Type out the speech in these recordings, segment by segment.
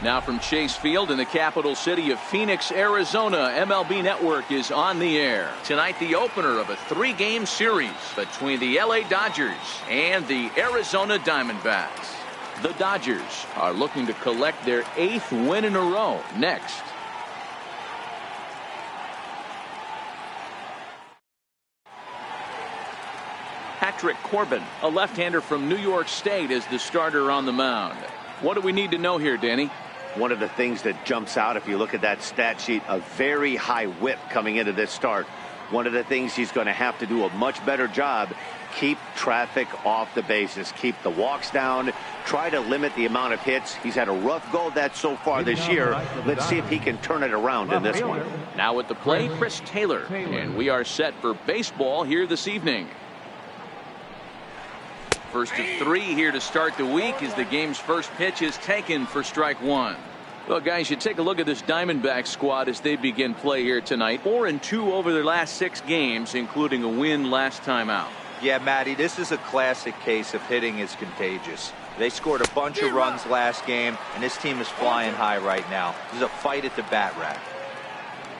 Now from Chase Field in the capital city of Phoenix, Arizona, MLB Network is on the air. Tonight, the opener of a 3-game series between the LA Dodgers and the Arizona Diamondbacks. The Dodgers are looking to collect their 8th win in a row next. Patrick Corbin, a left-hander from New York State, is the starter on the mound. What do we need to know here, Danny? One of the things that jumps out if you look at that stat sheet, a very high whip coming into this start. One of the things he's going to have to do a much better job, keep traffic off the bases, keep the walks down, try to limit the amount of hits. He's had a rough go of that so far this year. Let's see if he can turn it around in this one. Now at the plate, Chris Taylor, and we are set for baseball here this evening. First of 3 here to start the week as the game's first pitch is taken for strike 1. Well, guys, you take a look at this Diamondbacks squad as they begin play here tonight. 4-2 over their last 6 games, including a win last time out. Yeah, Matty, this is a classic case of hitting is contagious. They scored a bunch of runs last game, and this team is flying high right now. This is a fight at the bat rack.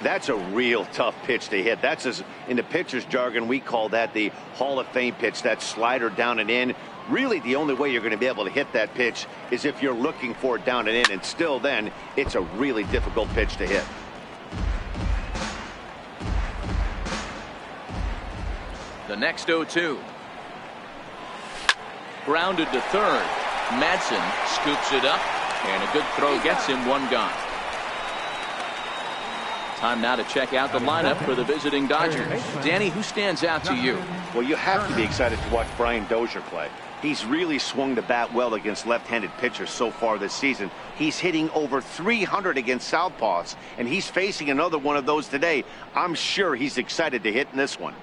That's a real tough pitch to hit. That's, as in the pitcher's jargon, we call that the Hall of Fame pitch, that slider down and in. Really, the only way you're going to be able to hit that pitch is if you're looking for it down and in, and still then, it's a really difficult pitch to hit. The next 0-2. Grounded to third. Madsen scoops it up, and a good throw gets him 1 gone. Time now to check out the lineup for the visiting Dodgers. Danny, who stands out to you? Well, you have to be excited to watch Brian Dozier play. He's really swung the bat well against left-handed pitchers so far this season. He's hitting over 300 against southpaws, and he's facing another one of those today. I'm sure he's excited to hit in this one.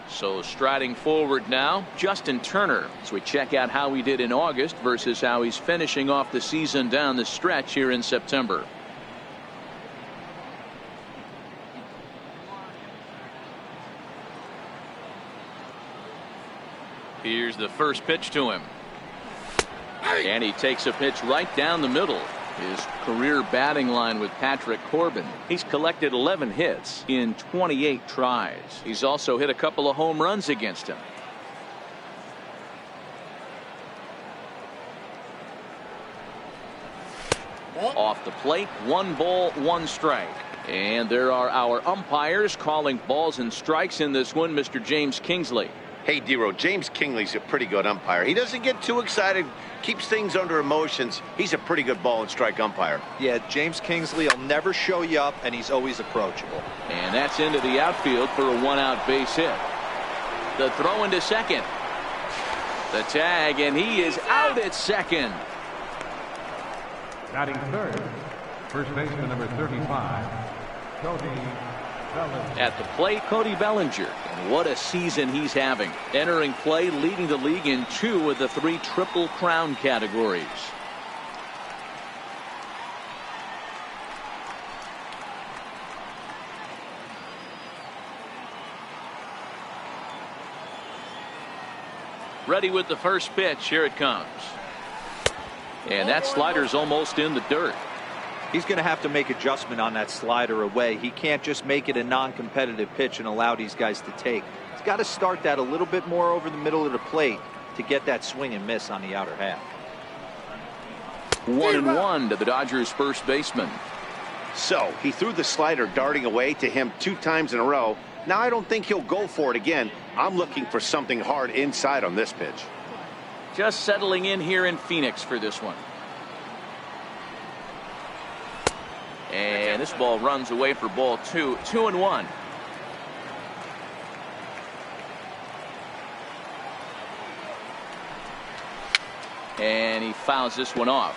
So striding forward now, Justin Turner, as we check out how he did in August versus how he's finishing off the season down the stretch here in September. Here's the first pitch to him. And he takes a pitch right down the middle. His career batting line with Patrick Corbin. He's collected 11 hits in 28 tries. He's also hit a couple of home runs against him. Off the plate, 1 ball, 1 strike. And there are our umpires calling balls and strikes in this one, Mr. James Kingsley. Hey, D-Row, James Kingsley's a pretty good umpire. He doesn't get too excited, keeps things under emotions. He's a pretty good ball and strike umpire. Yeah, James Kingsley will never show you up, and he's always approachable. And that's into the outfield for a 1-out base hit. The throw into second. The tag, and he is out at second. Batting third, first baseman number 35, Cody Bellinger. At the plate, Cody Bellinger. And what a season he's having. Entering play, leading the league in 2 of the 3 Triple Crown categories. Ready with the first pitch. Here it comes. And that slider's almost in the dirt. He's going to have to make adjustment on that slider away. He can't just make it a non-competitive pitch and allow these guys to take. He's got to start that a little bit more over the middle of the plate to get that swing and miss on the outer half. 1-1 to the Dodgers first baseman. So he threw the slider darting away to him 2 times in a row. Now I don't think he'll go for it again. I'm looking for something hard inside on this pitch. Just settling in here in Phoenix for this one. And this ball runs away for ball 2. 2-1. And he fouls this one off.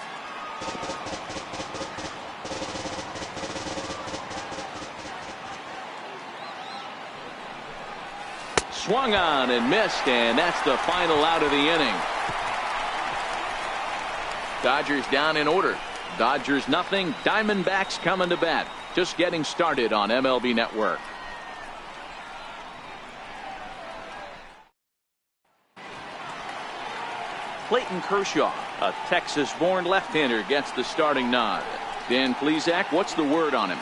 Swung on and missed, and that's the final out of the inning. Dodgers down in order. Dodgers nothing. Diamondbacks coming to bat. Just getting started on MLB Network. Clayton Kershaw, a Texas-born left-hander, gets the starting nod. Dan Plesac, what's the word on him?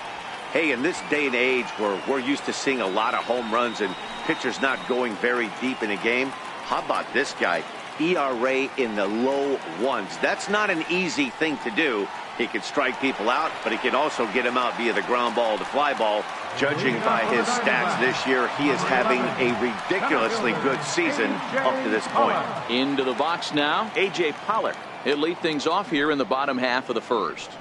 Hey, in this day and age where we're used to seeing a lot of home runs and pitchers not going very deep in a game, how about this guy? ERA in the low ones. That's not an easy thing to do. He can strike people out, but he can also get them out via the ground ball, the fly ball. Judging by his stats this year, he is having a ridiculously good season up to this point. Into the box now, A.J. Pollock. He'll lead things off here in the bottom half of the first.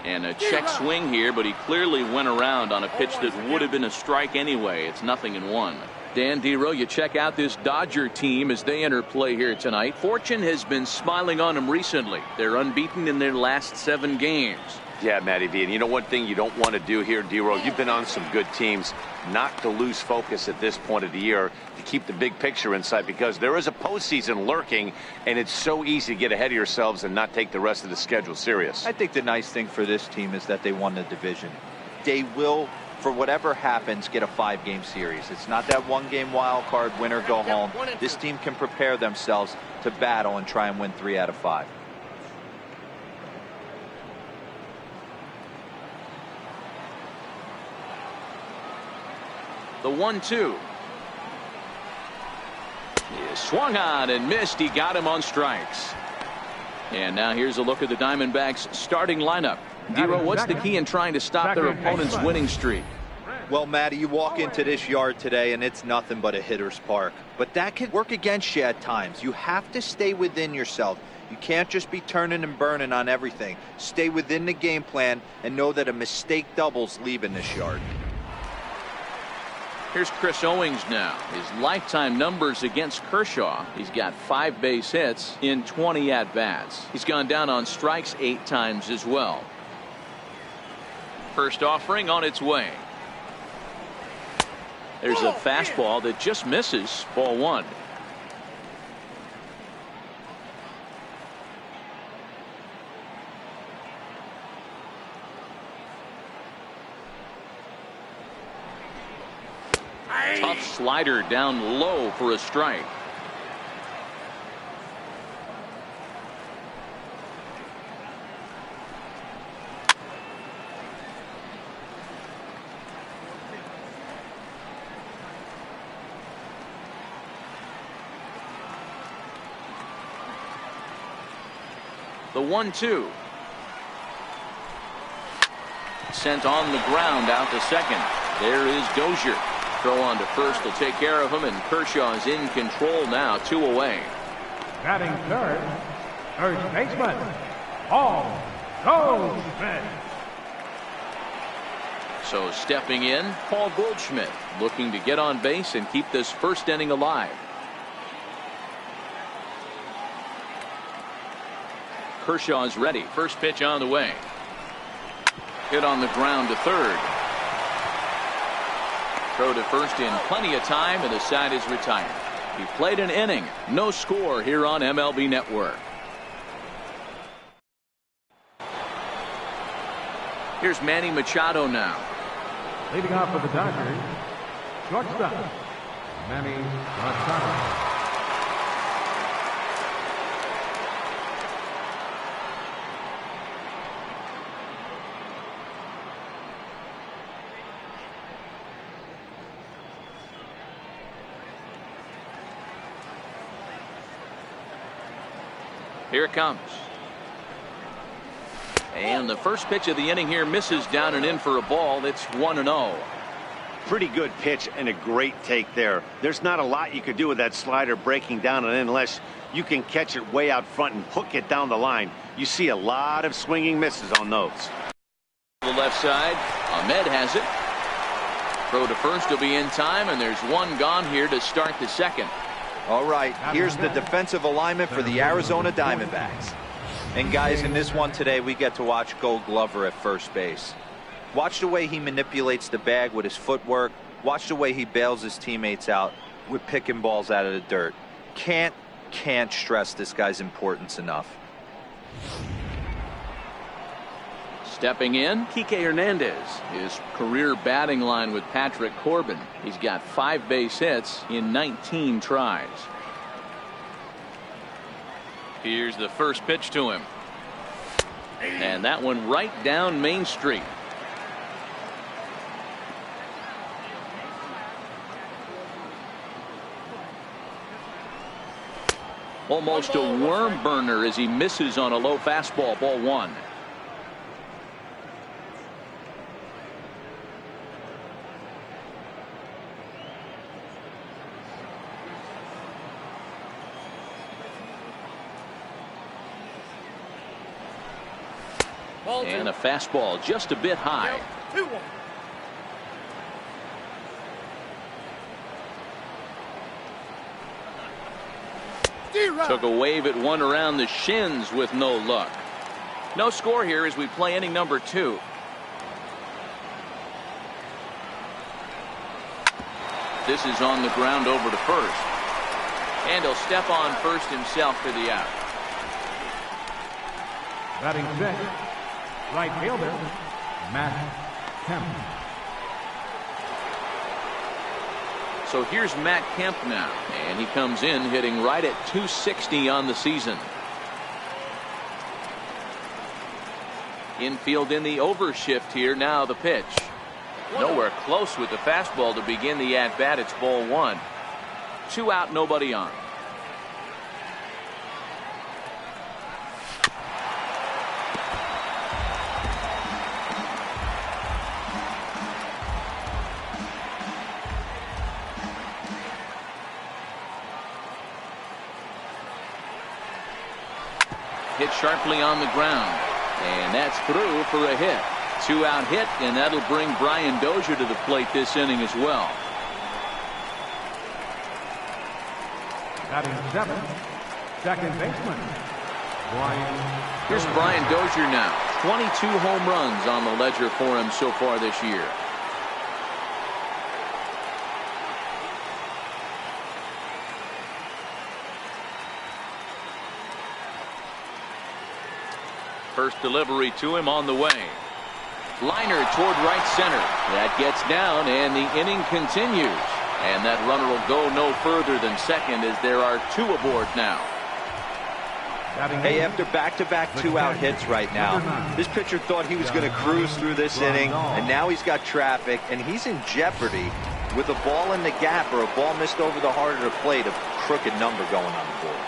And a check swing here, but he clearly went around on a pitch that would have been a strike anyway. It's 0-1. Dan Dero, you check out this Dodger team as they enter play here tonight. Fortune has been smiling on them recently. They're unbeaten in their last 7 games. Yeah, Matty V. And you know one thing you don't want to do here, Dero, you've been on some good teams, not to lose focus at this point of the year, to keep the big picture in sight, because there is a postseason lurking, and it's so easy to get ahead of yourselves and not take the rest of the schedule serious. I think the nice thing for this team is that they won the division. They will, for whatever happens, get a 5-game series. It's not that 1-game wild card, win or go home. This team can prepare themselves to battle and try and win 3 out of 5. The 1-2. He swung on and missed. He got him on strikes. And now here's a look at the Diamondbacks starting lineup. Dero, what's the key in trying to stop their opponent's winning streak? Well, Matty, you walk into this yard today and it's nothing but a hitter's park. But that can work against you at times. You have to stay within yourself. You can't just be turning and burning on everything. Stay within the game plan and know that a mistake doubles leaving this yard. Here's Chris Owings now. His lifetime numbers against Kershaw. He's got 5 base hits in 20 at-bats. He's gone down on strikes 8 times as well. First offering on its way. There's a fastball that just misses. Ball 1. Tough slider down low for a strike. The 1-2. Sent on the ground out to second. There is Dozier. Throw on to first will take care of him, and Kershaw is in control now, 2 away. Batting third, first baseman, Paul Goldschmidt. So stepping in, Paul Goldschmidt, looking to get on base and keep this first inning alive. Kershaw's ready. First pitch on the way. Hit on the ground to third. Throw to first in plenty of time, and the side is retired. He played an inning. No score here on MLB Network. Here's Manny Machado now. Leading off for the Dodgers, shortstop, Manny Machado. Here it comes. And the first pitch of the inning here misses down and in for a ball. That's 1-0. Pretty good pitch and a great take there. There's not a lot you could do with that slider breaking down and in unless you can catch it way out front and hook it down the line. You see a lot of swinging misses on those. The left side. Ahmed has it. Throw to first will be in time, and there's one gone here to start the second. All right, here's the defensive alignment for the Arizona Diamondbacks. And guys, in this one today, we get to watch Gold Glover at first base. Watch the way he manipulates the bag with his footwork. Watch the way he bails his teammates out with picking balls out of the dirt. Can't stress this guy's importance enough. Stepping in, Kike Hernandez. His career batting line with Patrick Corbin. He's got 5 base hits in 19 tries. Here's the first pitch to him. And that one right down Main Street. Almost a worm burner as he misses on a low fastball. Ball one. And a fastball just a bit high. 2-1. Took a wave at one around the shins with no luck. No score here as we play inning number 2. This is on the ground over to first. And he'll step on first himself for the out. Batting sixth, right fielder, Matt Kemp. So here's Matt Kemp now, and he comes in hitting right at 260 on the season. Infield in the overshift here. Now the pitch. Nowhere close with the fastball to begin the at bat. It's ball one. 2 out, nobody on. Hit sharply on the ground, and that's through for a hit. 2-out hit, and that'll bring Brian Dozier to the plate this inning as well. Batting seventh, second baseman, Brian. Here's Brian Dozier now. 22 home runs on the ledger for him so far this year. First delivery to him on the way. Liner toward right center. That gets down, and the inning continues. And that runner will go no further than second as there are 2 aboard now. Hey, after back-to-back 2-out hits right now, this pitcher thought he was going to cruise through this inning, and now he's got traffic, and he's in jeopardy with a ball in the gap or a ball missed over the heart of the plate, a crooked number going on the board.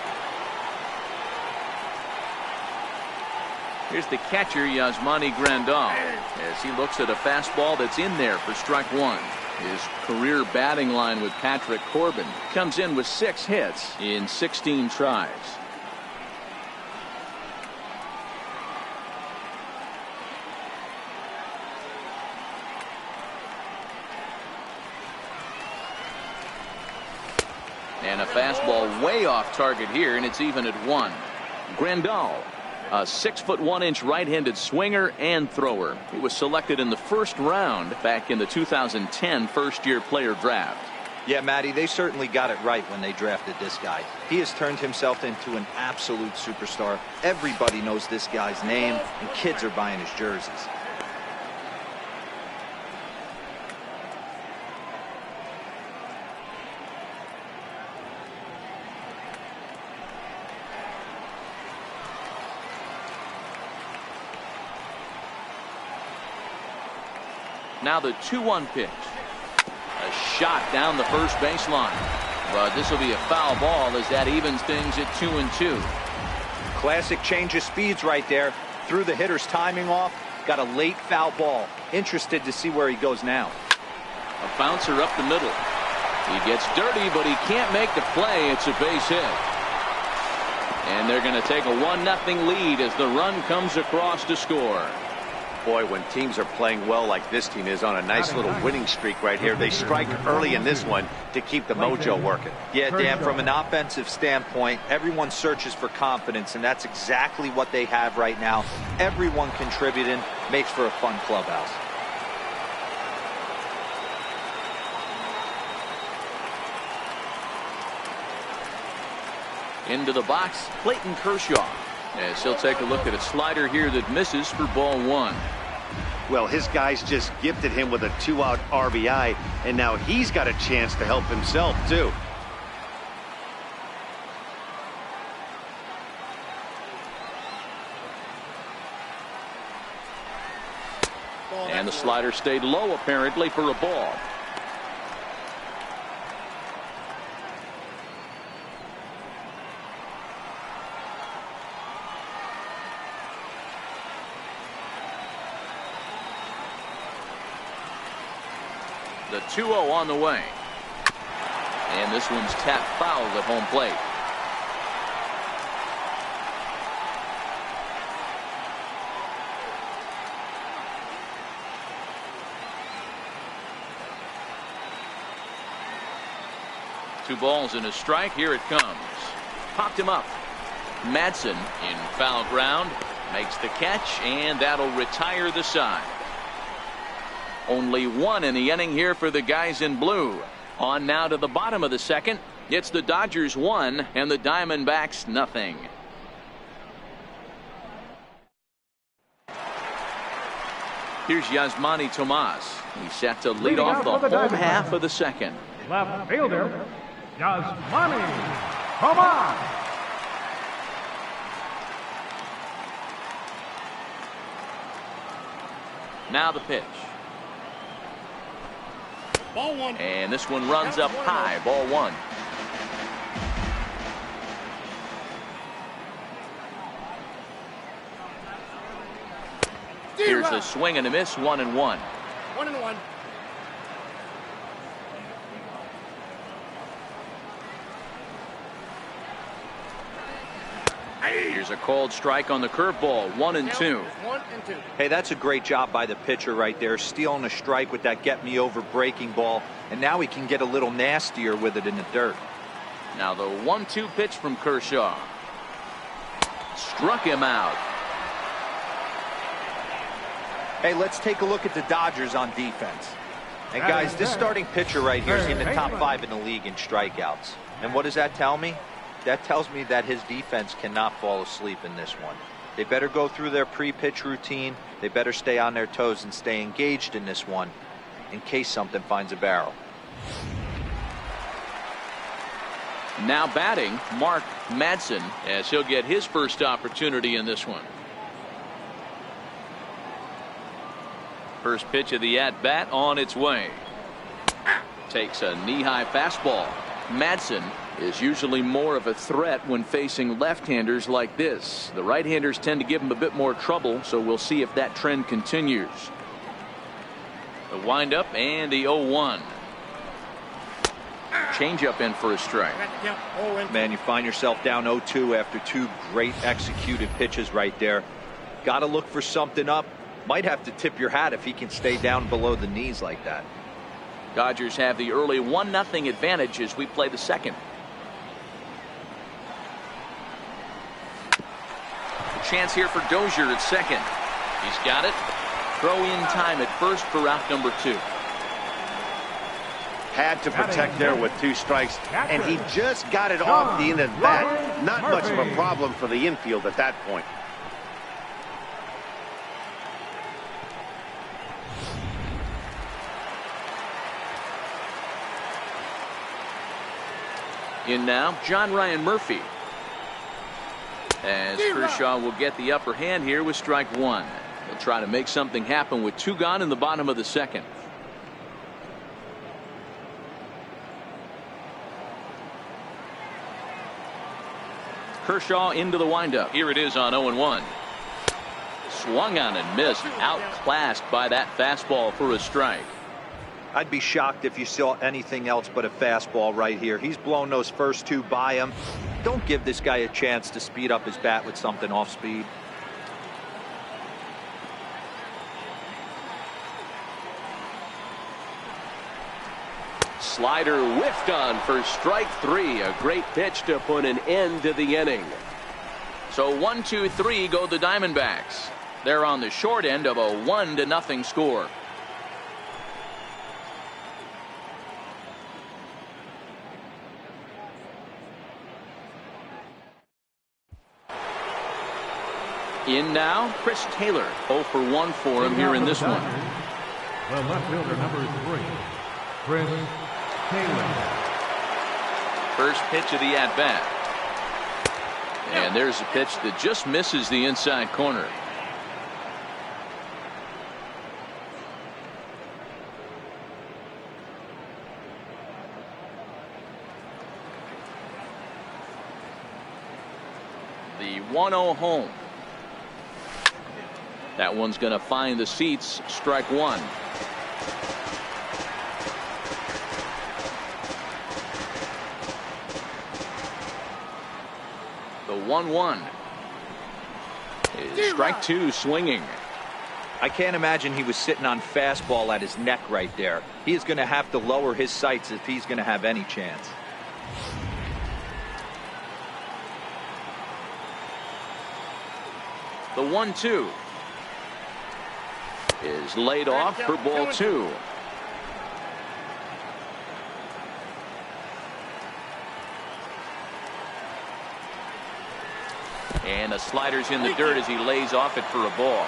Here's the catcher, Yasmani Grandal, as he looks at a fastball that's in there for strike one. His career batting line with Patrick Corbin comes in with 6 hits in 16 tries. And a fastball way off target here, and it's even at 1. Grandal, a 6'1" right-handed swinger and thrower. He was selected in the first round back in the 2010 first-year player draft. Yeah, Matty, they certainly got it right when they drafted this guy. He has turned himself into an absolute superstar. Everybody knows this guy's name, and kids are buying his jerseys. Now the 2-1 pitch. A shot down the first baseline. But this will be a foul ball as that evens things at 2-2. Classic change of speeds right there. Threw the hitter's timing off. Got a late foul ball. Interested to see where he goes now. A bouncer up the middle. He gets dirty, but he can't make the play. It's a base hit. And they're going to take a 1-0 lead as the run comes across to score. Boy, when teams are playing well like this team is on a nice little winning streak right here, they strike early in this one to keep the mojo working. Yeah, Dan, from an offensive standpoint, everyone searches for confidence, and that's exactly what they have right now. Everyone contributing makes for a fun clubhouse. Into the box, Clayton Kershaw. As he'll take a look at a slider here that misses for ball 1. Well, his guys just gifted him with a 2-out RBI, and now he's got a chance to help himself, too. And the slider stayed low apparently for a ball. The 2-0 on the way. And this one's tapped foul at home plate. Two balls and a strike. Here it comes. Popped him up. Madsen in foul ground. Makes the catch, and that'll retire the side. Only one in the inning here for the guys in blue. On now to the bottom of the second. It's the Dodgers 1 and the Diamondbacks nothing. Here's Yasmani Tomas. He's set to lead off the home half of the second. Left fielder, Yasmani Tomas. Now the pitch. Ball one. And this one runs up high. Ball one. Here's a swing and a miss. 1-1. 1-1. Here's a called strike on the curveball. 1-2. 1-2. Hey, that's a great job by the pitcher right there, stealing a strike with that get me over breaking ball, and now he can get a little nastier with it in the dirt. Now the 1-2 pitch from Kershaw. Struck him out. Hey, let's take a look at the Dodgers on defense. And guys, this starting pitcher right here is in the top 5 in the league in strikeouts. And what does that tell me? That tells me that his defense cannot fall asleep in this one. They better go through their pre-pitch routine. They better stay on their toes and stay engaged in this one in case something finds a barrel. Now batting, Mark Madsen, as he'll get his first opportunity in this one. First pitch of the at-bat on its way. Takes a knee-high fastball. Madsen is usually more of a threat when facing left-handers like this. The right-handers tend to give him a bit more trouble, so we'll see if that trend continues. The windup and the 0-1. Changeup in for a strike. Man, you find yourself down 0-2 after two great executed pitches right there. Got to look for something up. Might have to tip your hat if he can stay down below the knees like that. Dodgers have the early 1-0 advantage as we play the second. A chance here for Dozier at second. He's got it. Throw in time at first for out number 2. Had to protect there with 2 strikes, and he just got it off the end of that. Not much of a problem for the infield at that point. In now, John Ryan Murphy. As Kershaw will get the upper hand here with strike 1. He'll try to make something happen with 2 gone in the bottom of the second. Kershaw into the windup. Here it is on 0-1. Swung on and missed. Outclassed by that fastball for a strike. I'd be shocked if you saw anything else but a fastball right here. He's blown those first 2 by him. Don't give this guy a chance to speed up his bat with something off speed. Slider whiffed on for strike 3. A great pitch to put an end to the inning. So 1-2-3 go the Diamondbacks. They're on the short end of a 1-0 score. In now, Chris Taylor. 0 for 1 for him here in this one. The left fielder, number 3, Chris Taylor. First pitch of the at-bat. And there's a pitch that just misses the inside corner. The 1-0 home. That one's going to find the seats. Strike one. The 1-1 is strike two, swinging. I can't imagine he was sitting on fastball at his neck right there. He is going to have to lower his sights if he's going to have any chance. The 1-2 is laid off for ball two. And the slider's in the dirt as he lays off it for a ball.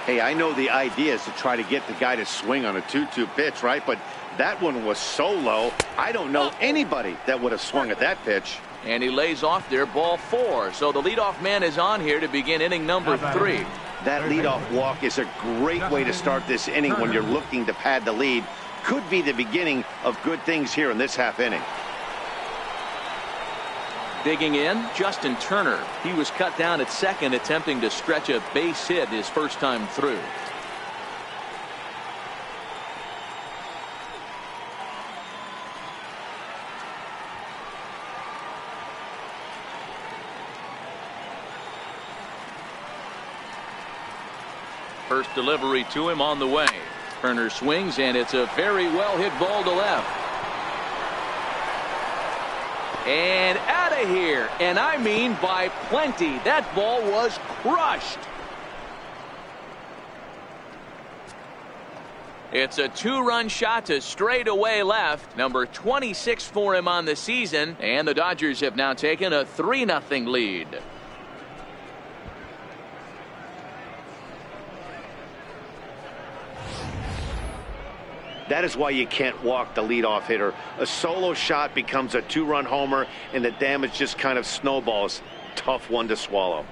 Hey, I know the idea is to try to get the guy to swing on a 2-2 pitch, right? But that one was so low, I don't know anybody that would have swung at that pitch. And he lays off there, ball four. So the leadoff man is on here to begin inning number three. That leadoff walk is a great way to start this inning when you're looking to pad the lead. Could be the beginning of good things here in this half inning. Digging in, Justin Turner. He was cut down at second, attempting to stretch a base hit his first time through. First delivery to him on the way. Turner swings, and it's a very well hit ball to left. And out of here, and I mean by plenty. That ball was crushed. It's a two-run shot to straightaway left. Number 26 for him on the season, and the Dodgers have now taken a 3-0 lead. That is why you can't walk the leadoff hitter. A solo shot becomes a two-run homer, and the damage just kind of snowballs. Tough one to swallow.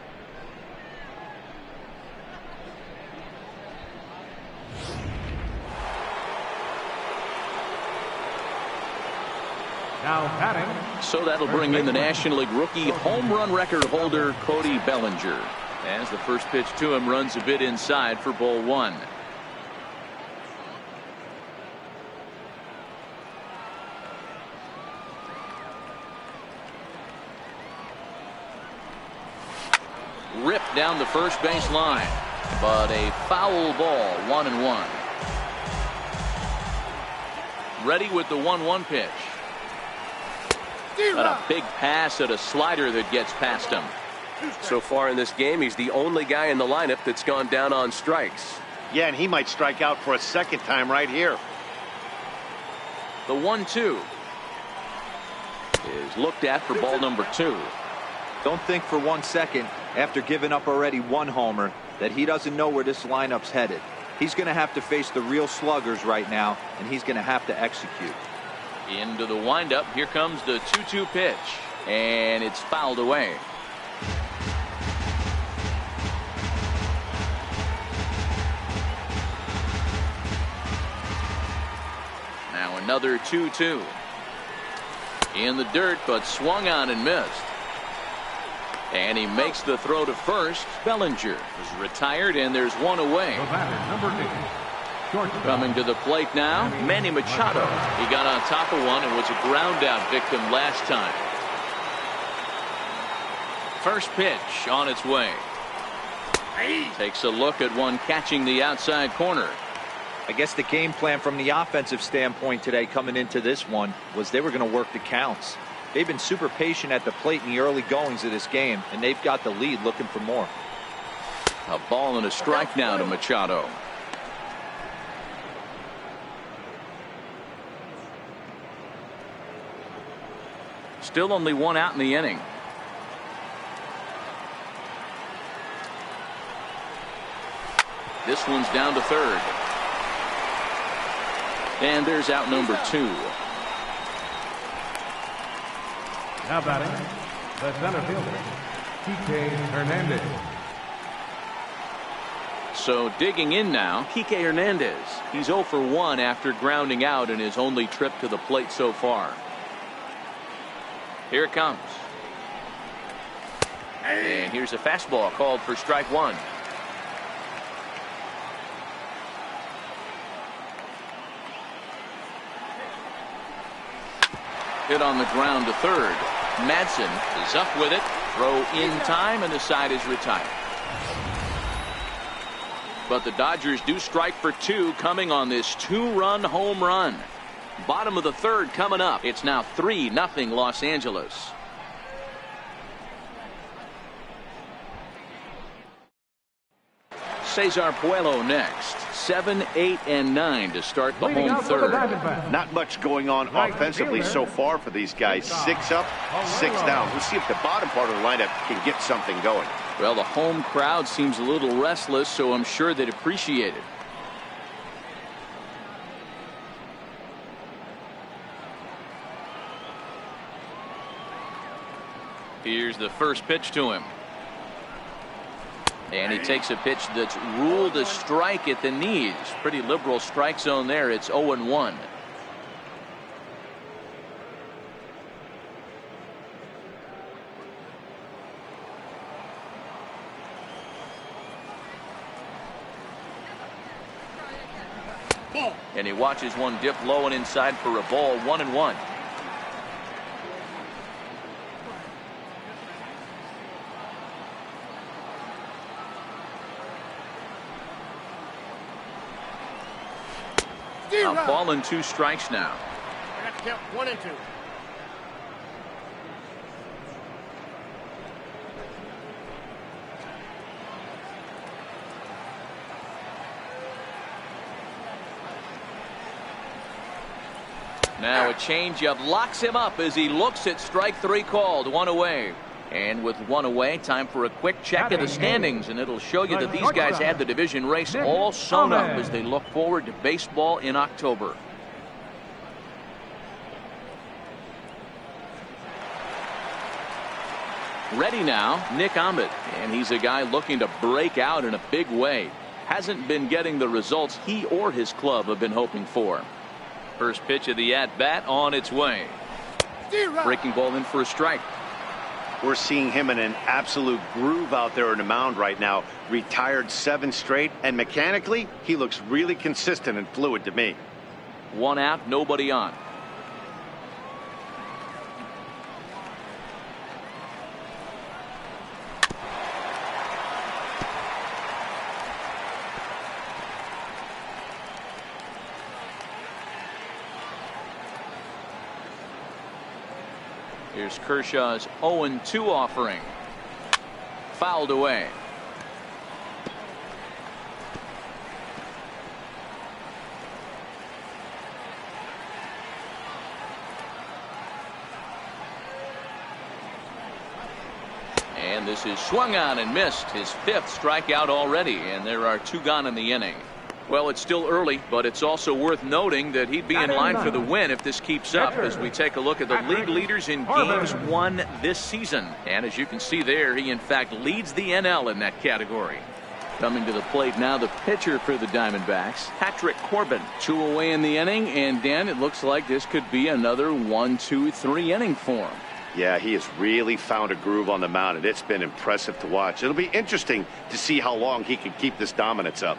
Now batting. So that'll bring in the National League rookie home run record holder Cody Bellinger. As the first pitch to him runs a bit inside for ball one. Ripped down the first base line, but a foul ball. 1-1. Ready with the 1-1 pitch. But a big pass at a slider that gets past him. So far in this game, he's the only guy in the lineup that's gone down on strikes. Yeah, and he might strike out for a second time right here. The 1-2 is looked at for ball number two. Don't think for 1 second, after giving up already one homer, that he doesn't know where this lineup's headed. He's going to have to face the real sluggers right now, and he's going to have to execute. Into the windup. Here comes the 2-2 pitch, and it's fouled away. Now another 2-2. In the dirt, but swung on and missed. And he makes the throw to first. Bellinger is retired, and there's one away. The batter, number 8. Coming to the plate now, Manny Machado. He got on top of one and was a ground out victim last time. First pitch on its way. Takes a look at one catching the outside corner. I guess the game plan from the offensive standpoint today coming into this one was they were going to work the counts. They've been super patient at the plate in the early goings of this game, and they've got the lead looking for more. A ball and a strike now to Machado. Still only one out in the inning. This one's down to third. And there's out number two. Now batting, the center fielder, Kike Hernandez. So digging in now, Kike Hernandez. He's 0 for 1 after grounding out in his only trip to the plate so far. Here it comes. And here's a fastball called for strike one. Hit on the ground to third. Madsen is up with it. Throw in time, and the side is retired. But the Dodgers do strike for two, coming on this two-run home run. Bottom of the third coming up. It's now 3-0 Los Angeles. Cesar Puello next. 7, 8, and 9 to start the home third. Not much going on offensively so far for these guys. 6 up, 6 down. We'll see if the bottom part of the lineup can get something going. Well, the home crowd seems a little restless, so I'm sure they'd appreciate it. Here's the first pitch to him. And he takes a pitch that's ruled a strike at the knees. Pretty liberal strike zone there. It's 0-1. And he watches one dip low and inside for a ball. 1-1. A ball and 2 strikes now. I got to count 1 and 2. Now a changeup locks him up as he looks at strike 3 called. 1 away. And with 1 away, time for a quick check of the standings, and it'll show you that these guys had the division race all sewn up as they look forward to baseball in October. Ready now, Nick Ahmed, and he's a guy looking to break out in a big way. Hasn't been getting the results he or his club have been hoping for. First pitch of the at-bat on its way. Breaking ball in for a strike. We're seeing him in an absolute groove out there on the mound right now. Retired 7 straight, and mechanically, he looks really consistent and fluid to me. 1 out, nobody on. Here's Kershaw's 0-2 offering. Fouled away. And this is swung on and missed. His 5th strikeout already, and there are 2 gone in the inning. Well, it's still early, but it's also worth noting that he'd be in line for the win if this keeps up as we take a look at the league leaders in games won this season. And as you can see there, he in fact leads the NL in that category. Coming to the plate now, the pitcher for the Diamondbacks, Patrick Corbin. 2 away in the inning, and Dan, it looks like this could be another 1, 2, 3 inning for him. Yeah, he has really found a groove on the mound, and it's been impressive to watch. It'll be interesting to see how long he can keep this dominance up.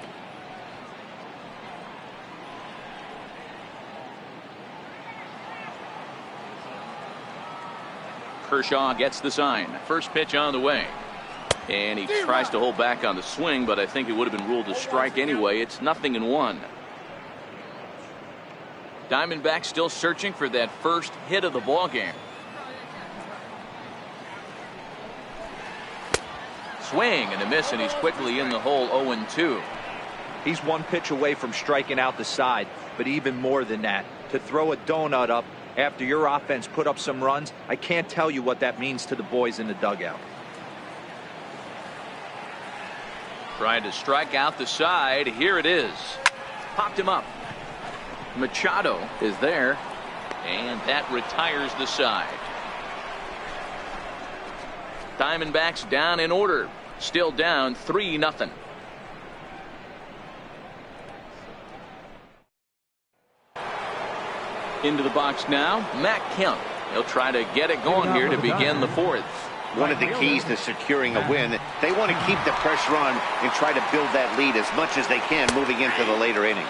Kershaw gets the sign. First pitch on the way. And he tries to hold back on the swing, but I think it would have been ruled a strike anyway. It's 0-1. Diamondbacks still searching for that first hit of the ball game. Swing and a miss, and he's quickly in the hole. 0-2. He's 1 pitch away from striking out the side, but even more than that, to throw a donut up after your offense put up some runs, I can't tell you what that means to the boys in the dugout. Trying to strike out the side. Here it is. Popped him up. Machado is there, and that retires the side. Diamondbacks down in order. Still down 3-0. Into the box now, Matt Kemp. He'll try to get it going here to begin the 4th. one of the keys to securing a win. They want to keep the pressure on and try to build that lead as much as they can moving into the later innings.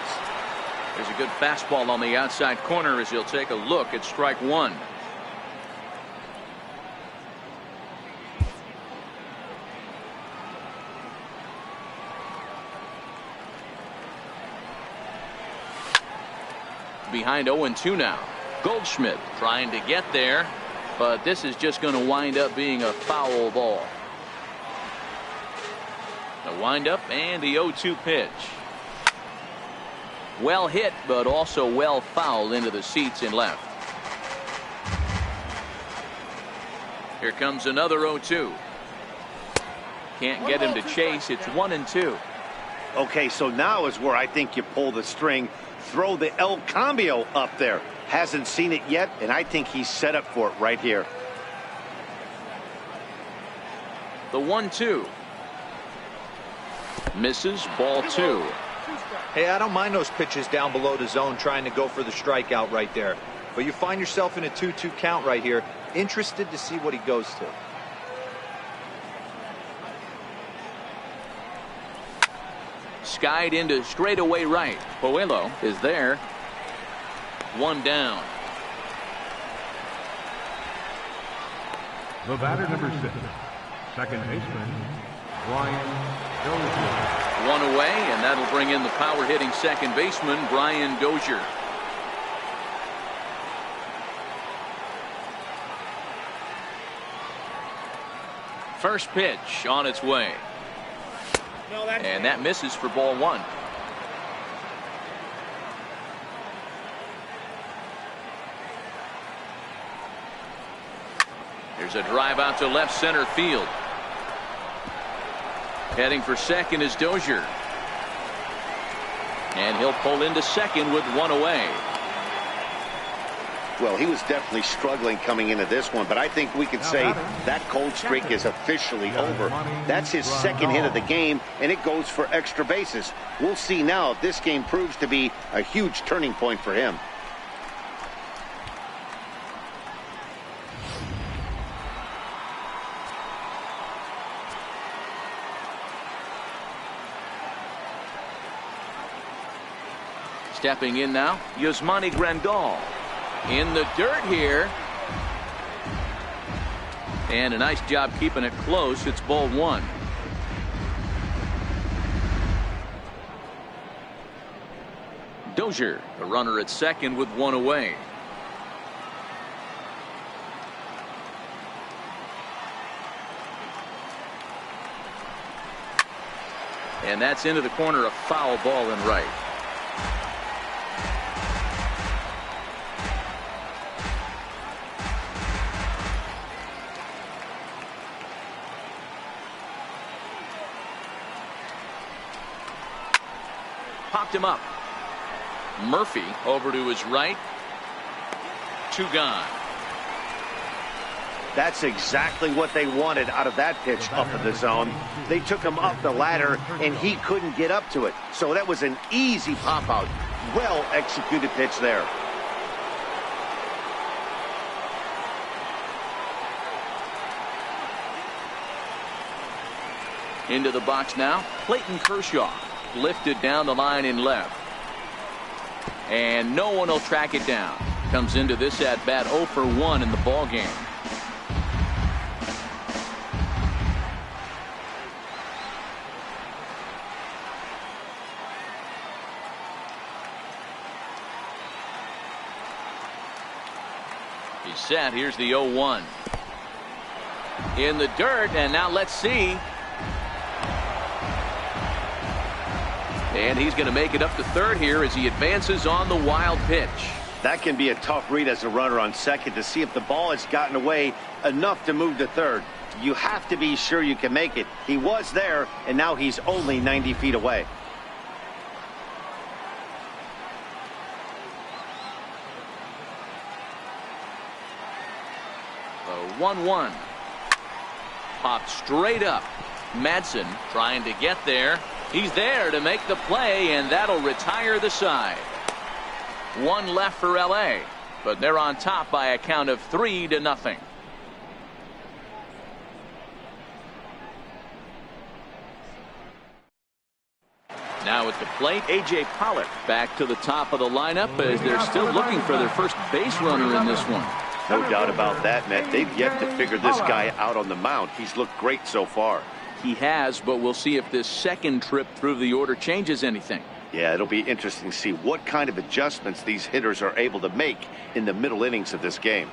There's a good fastball on the outside corner as he'll take a look at strike one. Behind 0-2 now. Goldschmidt trying to get there, but this is just going to wind up being a foul ball. The windup and the 0-2 pitch. Well hit, but also well fouled into the seats in left. Here comes another 0-2. Can't get him to chase. It's 1-2. Okay, so now is where I think you pull the string. Throw the El Cambio up there. Hasn't seen it yet, and I think he's set up for it right here. The 1-2. Misses, ball two. Hey, I don't mind those pitches down below the zone trying to go for the strikeout right there. But you find yourself in a 2-2 count right here. Interested to see what he goes to. Skied into straightaway right. Puello is there. One down. The batter, number 6, second baseman, Brian Dozier. One away, and that'll bring in the power hitting second baseman, Brian Dozier. First pitch on its way. And that misses for ball one. There's a drive out to left center field. Heading for second is Dozier. And he'll pull into second with one away. Well, he was definitely struggling coming into this one, but I think we could say that cold streak is officially over. That's his second hit of the game, and it goes for extra bases. We'll see now if this game proves to be a huge turning point for him. Stepping in now, Yasmani Grandal. In the dirt here. And a nice job keeping it close. It's ball one. Dozier, the runner at second with one away. And that's into the corner, a foul ball in right. Popped him up. Murphy over to his right. Two gone. That's exactly what they wanted out of that pitch up in the zone. They took him up the ladder, and he couldn't get up to it. So that was an easy pop out. Well executed pitch there. Into the box now, Clayton Kershaw. Lifted down the line in left. And no one will track it down. Comes into this at bat 0 for 1 in the ball game. He's set. Here's the 0-1. In the dirt, and now let's see. And he's going to make it up to third here as he advances on the wild pitch. That can be a tough read as a runner on second to see if the ball has gotten away enough to move to third. You have to be sure you can make it. He was there, and now he's only 90 feet away. The 1-1. Popped straight up. Madsen trying to get there. He's there to make the play, and that'll retire the side. One left for LA, but they're on top by a count of 3-0. Now at the plate, A.J. Pollock back to the top of the lineup as they're still looking for their first base runner in this one. No doubt about that, Matt. They've yet to figure this guy out on the mound. He's looked great so far. He has, but we'll see if this second trip through the order changes anything. Yeah, it'll be interesting to see what kind of adjustments these hitters are able to make in the middle innings of this game.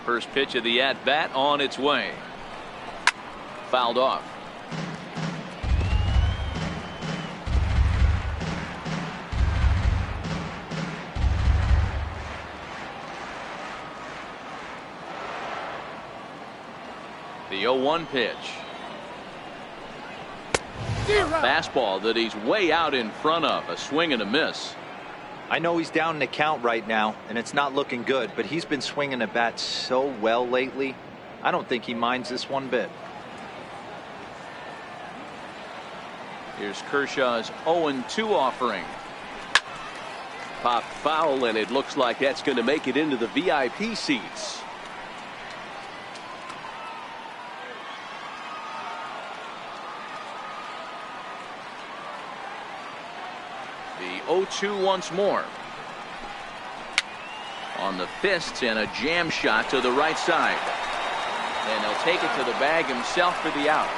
First pitch of the at-bat on its way. Fouled off. The 0-1 pitch. Fastball that he's way out in front of. A swing and a miss. I know he's down in the count right now, and it's not looking good, but he's been swinging the bat so well lately. I don't think he minds this one bit. Here's Kershaw's 0-2 offering. Popped foul, and it looks like that's going to make it into the VIP seats. The 0-2 once more. On the fists and a jam shot to the right side. And he'll take it to the bag himself for the out.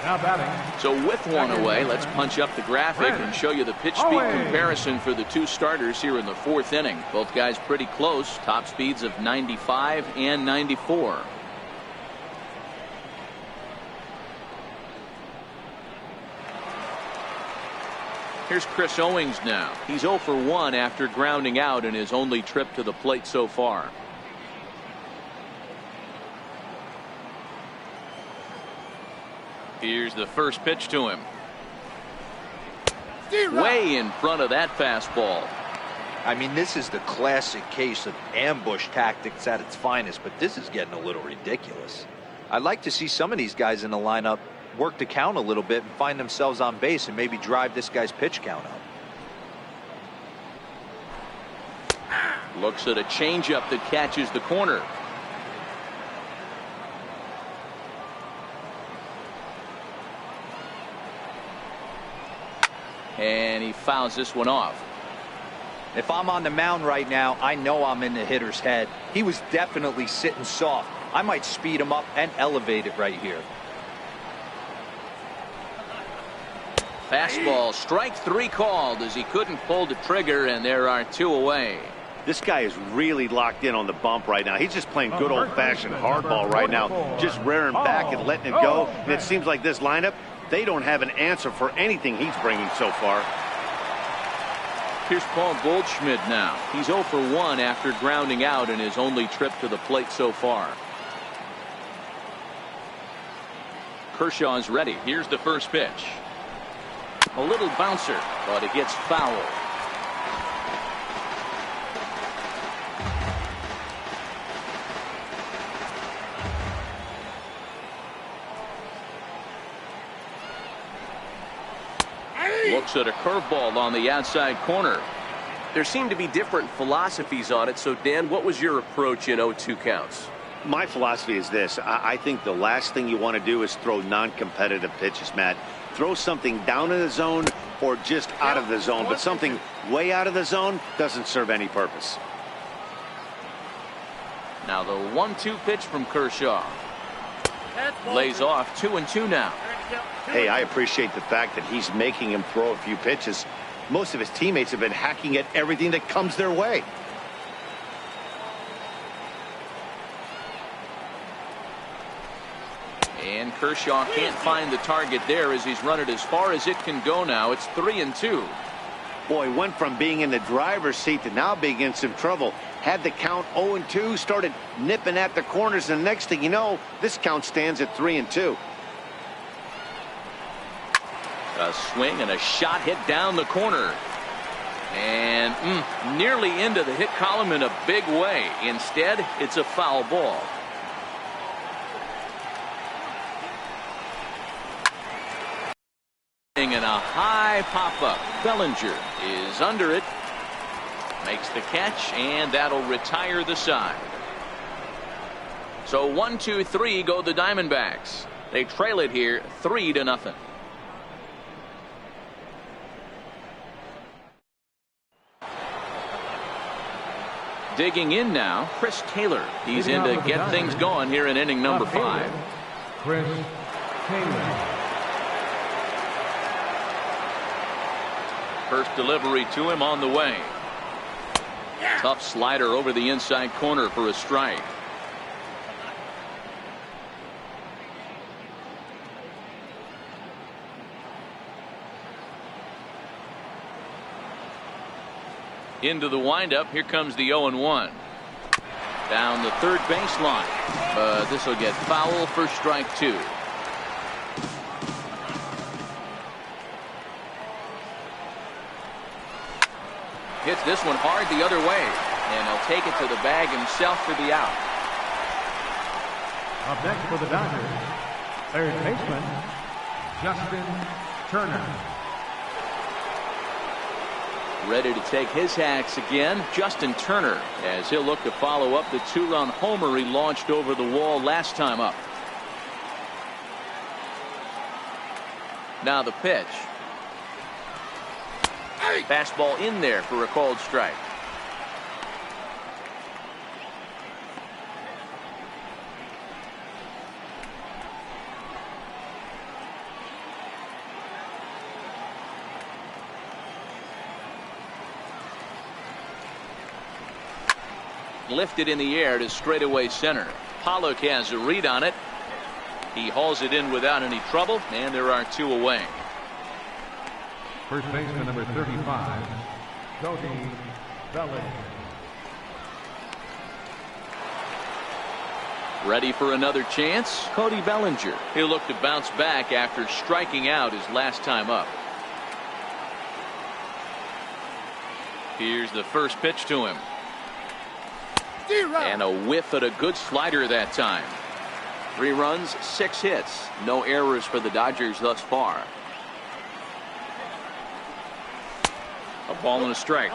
Now batting. So with one away, let's punch up the graphic and show you the pitch speed comparison for the two starters here in the fourth inning. Both guys pretty close. Top speeds of 95 and 94. Here's Chris Owings now. He's 0 for 1 after grounding out in his only trip to the plate so far. Here's the first pitch to him. Way in front of that fastball. I mean, this is the classic case of ambush tactics at its finest, but this is getting a little ridiculous. I'd like to see some of these guys in the lineup work the count a little bit and find themselves on base and maybe drive this guy's pitch count up. Looks at a changeup that catches the corner. And he fouls this one off. If I'm on the mound right now, I know I'm in the hitter's head. He was definitely sitting soft. I might speed him up and elevate it right here. Fastball, strike 3 called as he couldn't pull the trigger, and there are 2 away. This guy is really locked in on the bump right now. He's just playing good old-fashioned hardball right now, just rearing back and letting it go. And it seems like this lineup, they don't have an answer for anything he's bringing so far. Here's Paul Goldschmidt now. He's 0 for 1 after grounding out in his only trip to the plate so far. Kershaw's ready. Here's the first pitch. A little bouncer, but it gets fouled. Looks at a curveball on the outside corner. There seem to be different philosophies on it. So, Dan, what was your approach in 0-2 counts? My philosophy is this. I think the last thing you want to do is throw non-competitive pitches, Matt. Throw something down in the zone or just out of the zone, but something way out of the zone doesn't serve any purpose. Now the 1-2 pitch from Kershaw. Lays off 2-2 now. Hey, I appreciate the fact that he's making him throw a few pitches. Most of his teammates have been hacking at everything that comes their way. And Kershaw can't find the target there as he's run it as far as it can go now. It's 3-2. Boy, went from being in the driver's seat to now being in some trouble. Had the count 0-2, started nipping at the corners, and the next thing you know, this count stands at 3-2. A swing and a shot hit down the corner. And nearly into the hit column in a big way. Instead, it's a foul ball. And a high pop-up. Bellinger is under it. Makes the catch, and that'll retire the side. So 1-2-3 go the Diamondbacks. They trail it here 3-0. Digging in now, Chris Taylor. He's in to get things going here in inning number 5. Chris Taylor. First delivery to him on the way. Tough slider over the inside corner for a strike. Into the windup. Here comes the 0-1. Down the third baseline. But this will get foul for strike 2. Hits this one hard the other way. And he'll take it to the bag himself for the out. Up next for the Dodgers, third baseman, Justin Turner. Ready to take his hacks again, Justin Turner, as he'll look to follow up the 2-run homer he launched over the wall last time up. Now the pitch. Fastball in there for a called strike. Lifted in the air to straightaway center. Pollock has a read on it. He hauls it in without any trouble, and there are 2 away. First baseman number 35, Cody Bellinger. Ready for another chance, Cody Bellinger. He'll look to bounce back after striking out his last time up. Here's the first pitch to him. And a whiff at a good slider that time. 3 runs, 6 hits. No errors for the Dodgers thus far. A ball and a strike.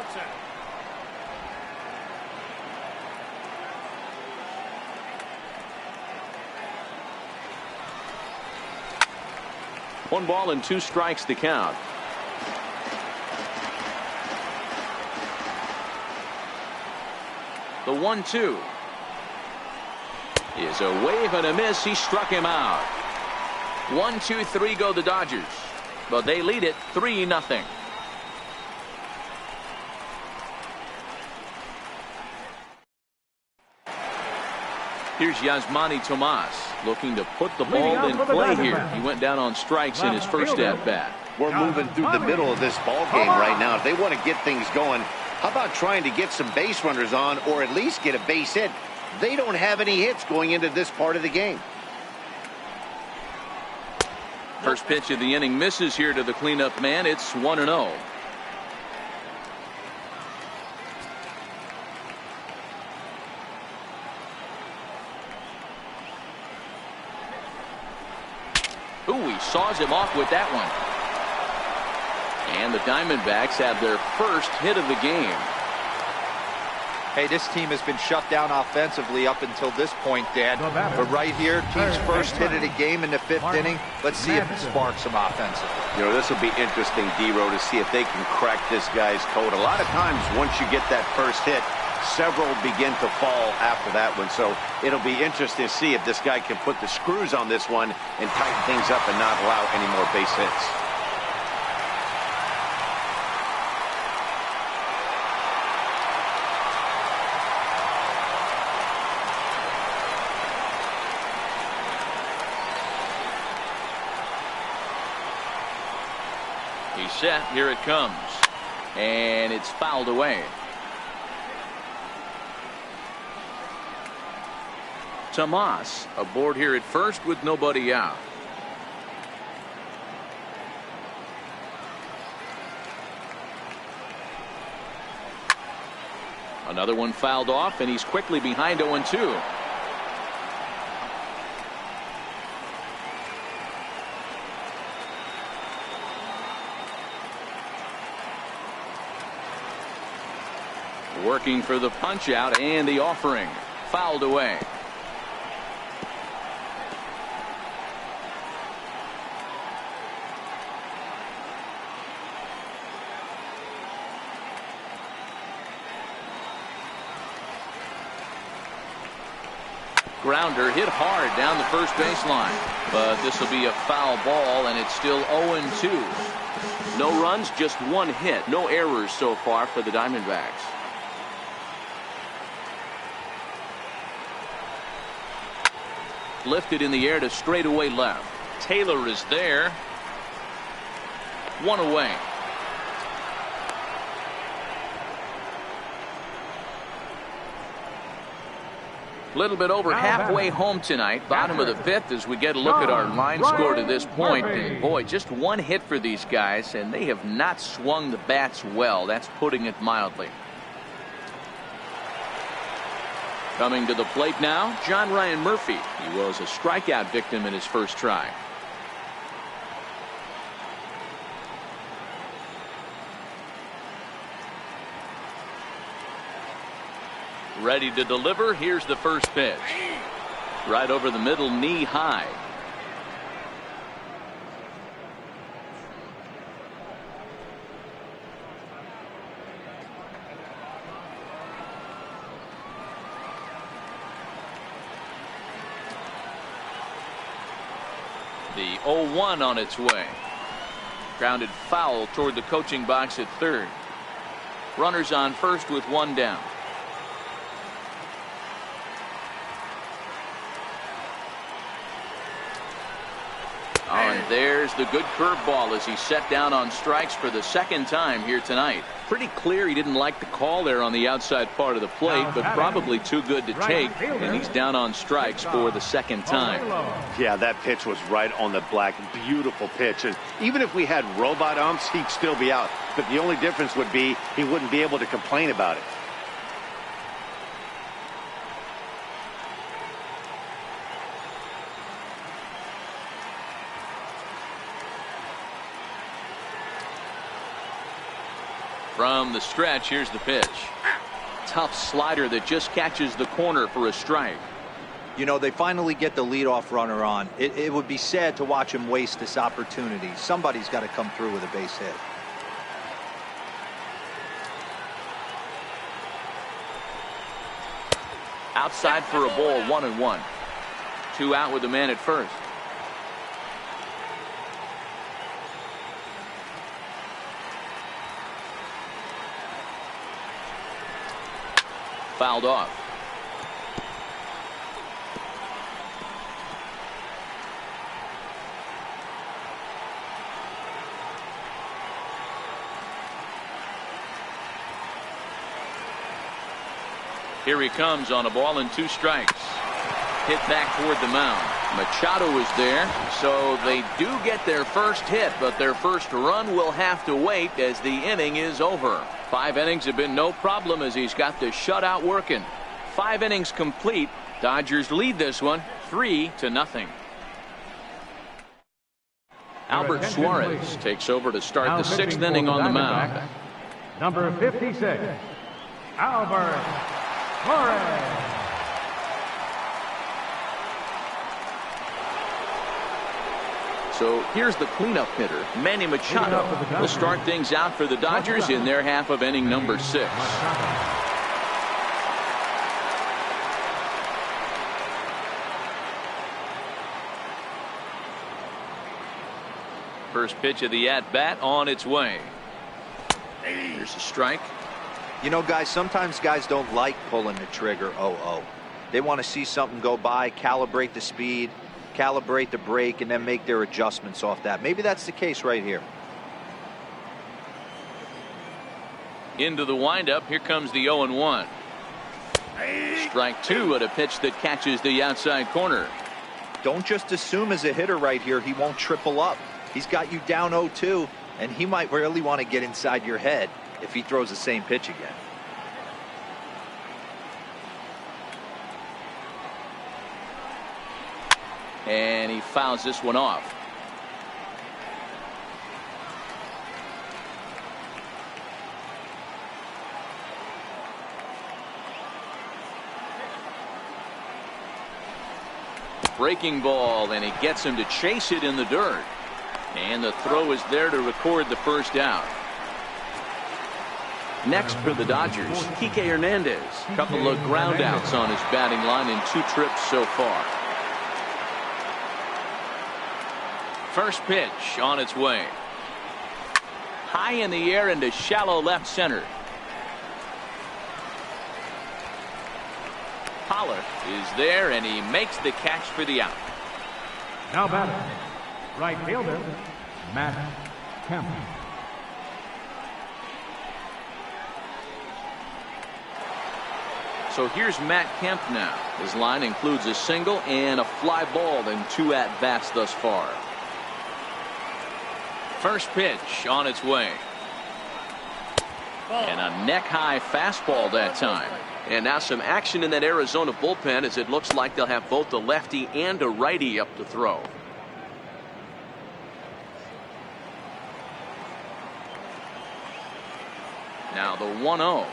One ball and 2 strikes to count. The 1-2 is a wave and a miss. He struck him out. 1-2-3 go the Dodgers, but they lead it 3-0. Here's Yasmani Tomas looking to put the ball in play here. He went down on strikes in his first at bat. We're moving through the middle of this ball game right now. If they want to get things going, how about trying to get some base runners on, or at least get a base hit? They don't have any hits going into this part of the game. First pitch of the inning misses here to the cleanup man. It's 1-0. Ooh, he saws him off with that one. And the Diamondbacks have their first hit of the game. Hey, this team has been shut down offensively up until this point, Dan. But right here, team's first hit of the game in the 5th inning. Let's see if it sparks some offensive. You know, this will be interesting, D-Row, to see if they can crack this guy's code. A lot of times, once you get that first hit, several begin to fall after that one. So it'll be interesting to see if this guy can put the screws on this one and tighten things up and not allow any more base hits. He's set. Here it comes. And it's fouled away. Tomas aboard here at first with nobody out. Another one fouled off, and he's quickly behind 0-2. Working for the punch out, and the offering fouled away. grounder hit hard down the first baseline. But this will be a foul ball, and it's still 0-2. No runs, just one hit. No errors so far for the Diamondbacks. Lifted in the air to straightaway left. Taylor is there. One away. Little bit over halfway home tonight. Bottom of the fifth as we get a look at our line score to this point. And boy, just one hit for these guys, and they have not swung the bats well. That's putting it mildly. Coming to the plate now, John Ryan Murphy. He was a strikeout victim in his first try. Ready to deliver. Here's the first pitch. Right over the middle, knee high. The 0-1 on its way. Grounded foul toward the coaching box at third. Runners on first with one down. Oh, and there's the good curveball as he set down on strikes for the second time here tonight. Pretty clear he didn't like the call there on the outside part of the plate, but probably too good to take, and he's down on strikes for the second time. Yeah, that pitch was right on the black. Beautiful pitch. And even if we had robot umps, he'd still be out. But the only difference would be he wouldn't be able to complain about it. From the stretch, here's the pitch. Tough slider that just catches the corner for a strike. You know, they finally get the leadoff runner on. It would be sad to watch him waste this opportunity. Somebody's got to come through with a base hit. Outside for a ball, 1-1. 2 out with the man at first. Fouled off. Here he comes on a ball and 2 strikes. Hit back toward the mound. Machado is there, so they do get their first hit, but their first run will have to wait as the inning is over. 5 innings have been no problem as he's got the shutout working. 5 innings complete. Dodgers lead this one 3-0. Albert Suarez takes over to start the 6th inning on the mound. Number 56, Albert Suarez. So here's the cleanup hitter, Manny Machado, will start things out for the Dodgers in their half of inning number 6. First pitch of the at-bat on its way. Here's a strike. You know, guys, sometimes guys don't like pulling the trigger 0-0. They want to see something go by, calibrate the speed, calibrate the brake, and then make their adjustments off that. Maybe that's the case right here. Into the windup. Here comes the 0-1. Strike 2 at a pitch that catches the outside corner. Don't just assume as a hitter right here he won't triple up. He's got you down 0-2, and he might really want to get inside your head if he throws the same pitch again. And he fouls this one off. Breaking ball, and he gets him to chase it in the dirt. And the throw is there to record the first out. Next for the Dodgers, Kike Hernandez. Couple of ground outs on his batting line in 2 trips so far. First pitch on its way. High in the air into shallow left center. Pollard is there, and he makes the catch for the out. Now batting, right fielder, Matt Kemp. So here's Matt Kemp now. His line includes a single and a fly ball in 2 at-bats thus far. First pitch on its way. And a neck-high fastball that time. And now some action in that Arizona bullpen, as it looks like they'll have both a lefty and a righty up to throw. Now the 1-0.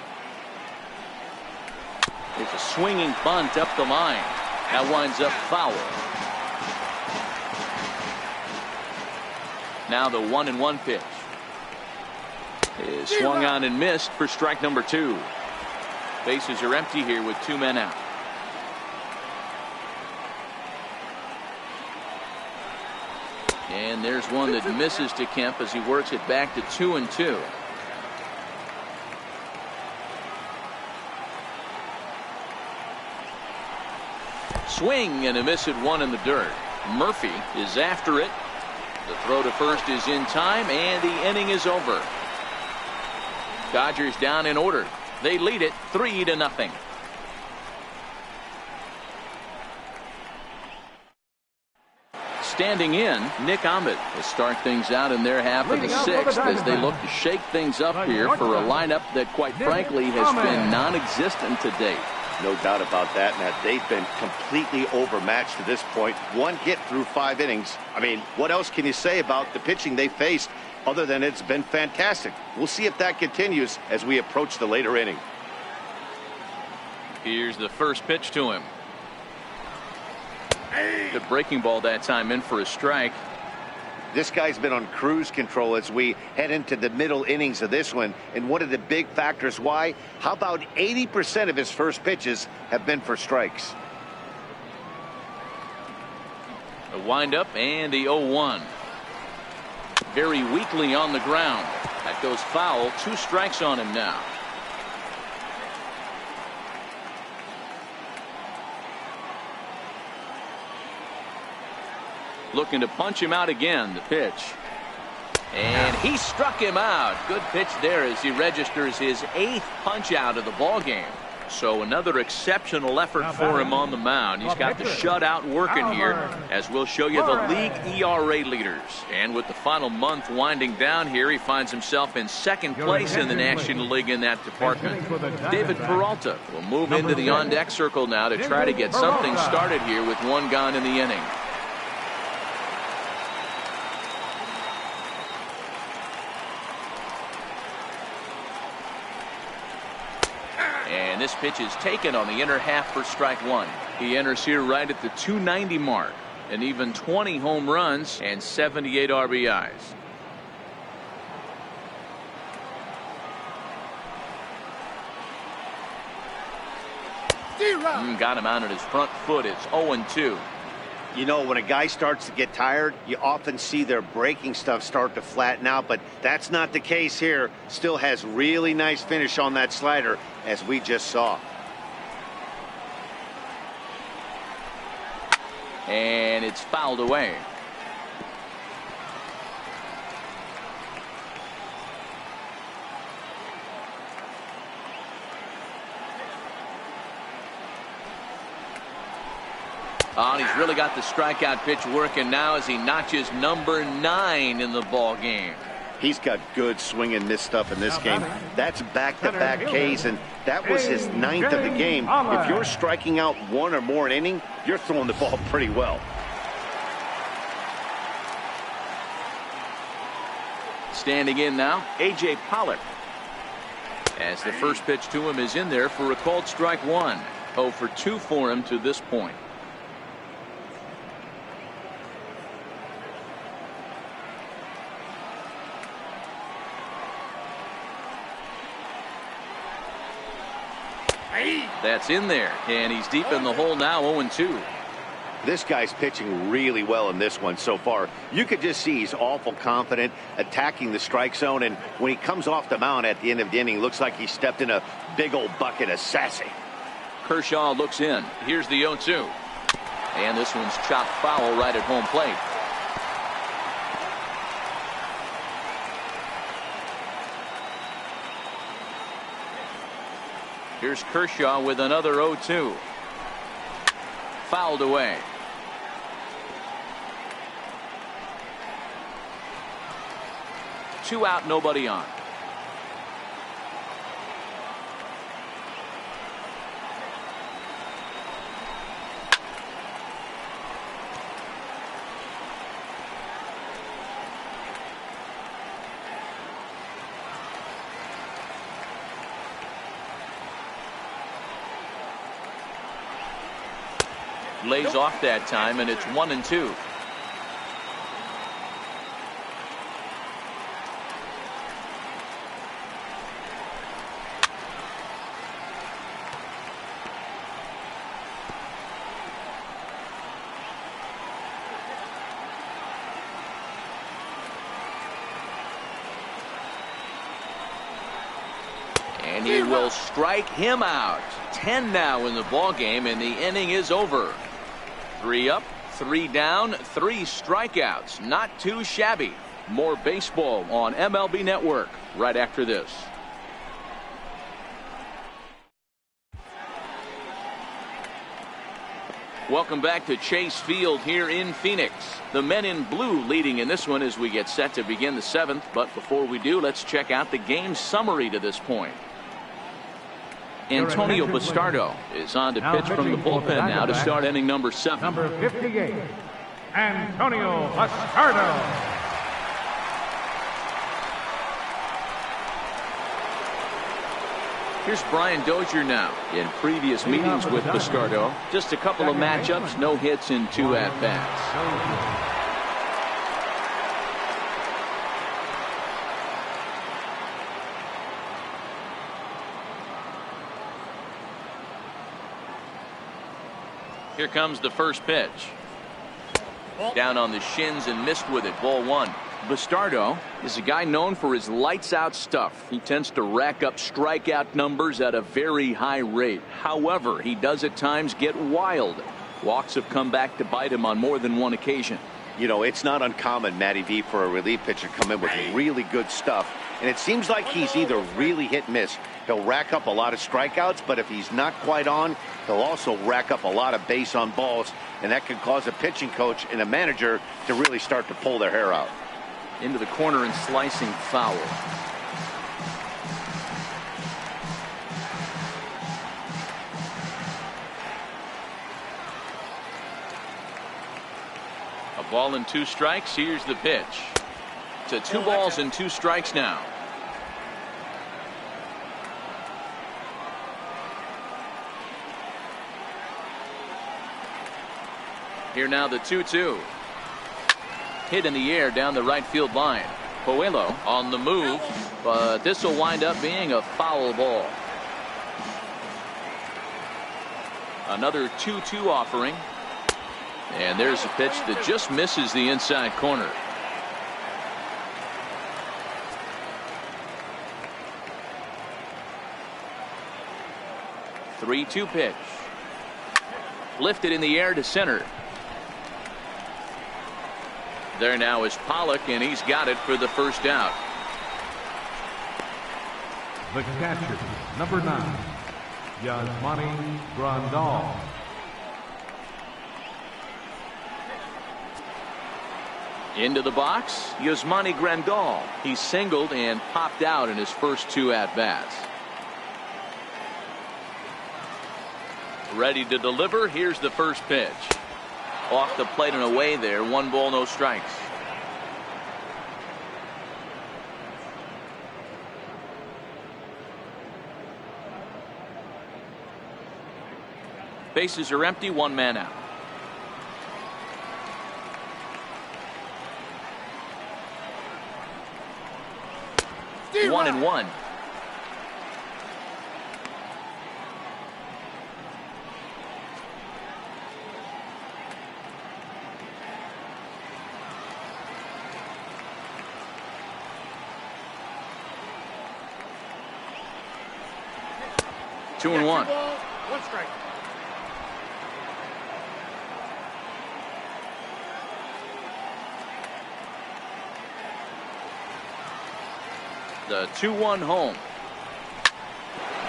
It's a swinging bunt up the line. That winds up foul. Now the 1-1 pitch is swung on and missed for strike number 2. Bases are empty here with 2 men out. And there's one that misses to Kemp as he works it back to 2-2. Swing and a miss at 1 in the dirt. Murphy is after it. The throw to first is in time, and the inning is over. Dodgers down in order. They lead it 3-0. Standing in, Nick Ahmed will start things out in their half of the 6th as they look to shake things up here for a lineup that, quite frankly, has been non-existent to date. No doubt about that, Matt. They've been completely overmatched to this point. 1 hit through 5 innings. I mean, what else can you say about the pitching they faced other than it's been fantastic? We'll see if that continues as we approach the later inning. Here's the first pitch to him. Good breaking ball that time, in for a strike. This guy's been on cruise control as we head into the middle innings of this one. And one of the big factors why, how about 80% of his first pitches have been for strikes? A windup and the 0-1. Very weakly on the ground. That goes foul. 2 strikes on him now. Looking to punch him out again. The pitch. And he struck him out. Good pitch there as he registers his 8th punch out of the ball game. So another exceptional effort for him on the mound. He's got the shutout working here, as we'll show you the league ERA leaders. And with the final month winding down here, he finds himself in 2nd place in the National League in that department. David Peralta will move into the on-deck circle now to try to get something started here with 1 gone in the inning. And this pitch is taken on the inner half for strike 1. He enters here right at the 290 mark. And even 20 home runs and 78 RBIs. Got him out at his front foot. It's 0-2. You know, when a guy starts to get tired, you often see their breaking stuff start to flatten out, but that's not the case here. Still has really nice finish on that slider, as we just saw. And it's fouled away. Oh, and he's really got the strikeout pitch working now as he notches number 9 in the ball game. He's got good swing and miss stuff in this game. That's back-to-back Ks, and that was his 9th of the game. If you're striking out 1 or more an inning, you're throwing the ball pretty well. Standing in now, A.J. Pollard. As the first pitch to him is in there for a called strike 1. 0 for 2 for him to this point. That's in there, and he's deep in the hole now, 0-2. This guy's pitching really well in this one so far. You could just see he's awful confident attacking the strike zone, and when he comes off the mound at the end of the inning, looks like he stepped in a big old bucket of sassy. Kershaw looks in. Here's the 0-2. And this one's chopped foul right at home plate. Here's Kershaw with another 0-2. Fouled away. Two out, nobody on. Lays off that time, and it's 1-2. And he will strike him out. 10 now in the ball game, and the inning is over. 3 up, 3 down, 3 strikeouts. Not too shabby. More baseball on MLB Network right after this. Welcome back to Chase Field here in Phoenix. The men in blue leading in this one as we get set to begin the 7th. But before we do, let's check out the game summary to this point. Antonio Bastardo is on to pitch from the bullpen now to start inning number 7. Number 58, Antonio Bastardo. Here's Brian Dozier now. In previous meetings with Bastardo, just a couple of matchups, no hits in 2 at-bats. Here comes the first pitch. Down on the shins and missed with it. Ball 1. Bastardo is a guy known for his lights out stuff. He tends to rack up strikeout numbers at a very high rate. However, he does at times get wild. Walks have come back to bite him on more than one occasion. You know, it's not uncommon, Matty V, for a relief pitcher to come in with really good stuff. And it seems like he's either really hit miss. He'll rack up a lot of strikeouts, but if he's not quite on, he'll also rack up a lot of base on balls. And that can cause a pitching coach and a manager to really start to pull their hair out. Into the corner and slicing foul. A ball and 2 strikes. Here's the pitch. To 2 balls and 2 strikes now. Here now the 2-2. Hit in the air down the right field line. Coelho on the move, but this will wind up being a foul ball. Another 2-2 offering. And there's a pitch that just misses the inside corner. The 3-2 pitch. Lifted in the air to center. There now is Pollock, and he's got it for the first out. The catcher, number 9, Yasmani Grandal. Into the box, Yasmani Grandal. He singled and popped out in his first 2 at-bats. Ready to deliver. Here's the first pitch. Off the plate and away there. 1 ball, no strikes. Bases are empty. 1 man out. 2-1. 1 strike. The 2-1 home.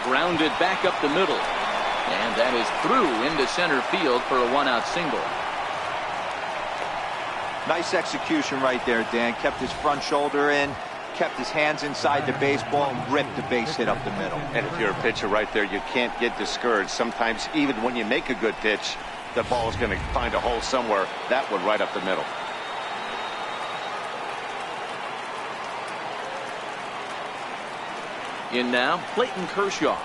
Grounded back up the middle. And that is through into center field for a 1-out single. Nice execution right there, Dan. Kept his front shoulder in, kept his hands inside the baseball, and ripped the base hit up the middle. And if you're a pitcher right there, you can't get discouraged. Sometimes even when you make a good pitch, the ball is going to find a hole somewhere. That one right up the middle. In now, Clayton Kershaw.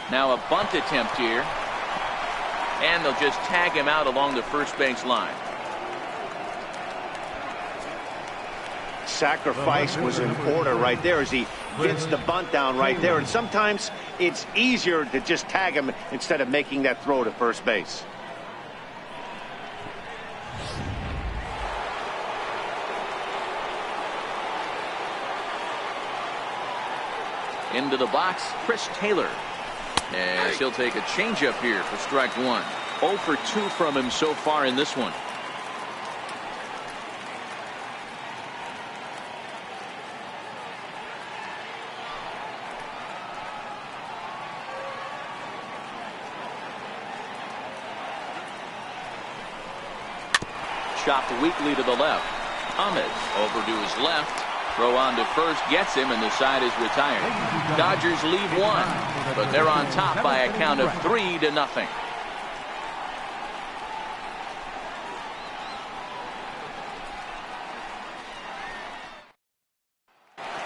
Now a bunt attempt here. And they'll just tag him out along the first base line. Sacrifice was in order right there as he gets the bunt down right there. And sometimes it's easier to just tag him instead of making that throw to first base. Into the box, Chris Taylor. And he'll take a changeup here for strike 1. 0 for 2 from him so far in this one. Chopped weakly to the left. Ahmed over to his left. Throw on to first, gets him, and the side is retired. Dodgers leave 1, but they're on top by a count of 3-0.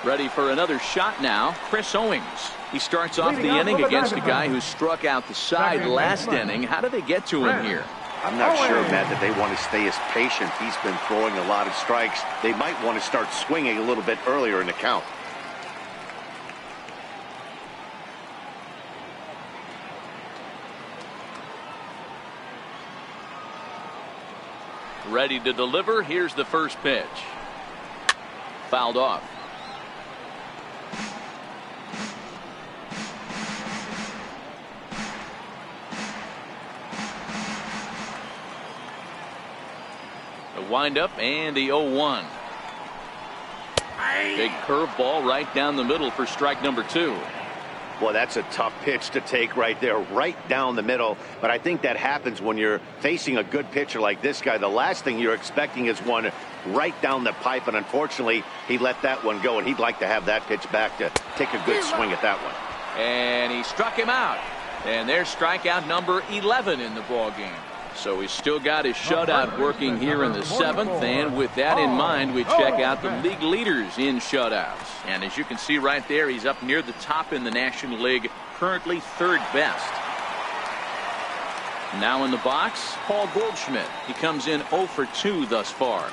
Ready for another shot now, Chris Owings. He starts off the inning against a guy who struck out the side last inning. How did they get to him here? I'm not sure, Matt, that they want to stay as patient. He's been throwing a lot of strikes. They might want to start swinging a little bit earlier in the count. Ready to deliver. Here's the first pitch. Fouled off. Wind up and the 0-1. Big curveball right down the middle for strike number 2. Well, that's a tough pitch to take right there, right down the middle. But I think that happens when you're facing a good pitcher like this guy. The last thing you're expecting is one right down the pipe, and unfortunately, he let that one go, and he'd like to have that pitch back to take a good swing at that one. And he struck him out. And there's strikeout number 11 in the ball game. So he's still got his shutout working here in the 7th, and with that in mind, we check out the league leaders in shutouts. And as you can see right there, he's up near the top in the National League, currently 3rd best. Now in the box, Paul Goldschmidt. He comes in 0 for 2 thus far.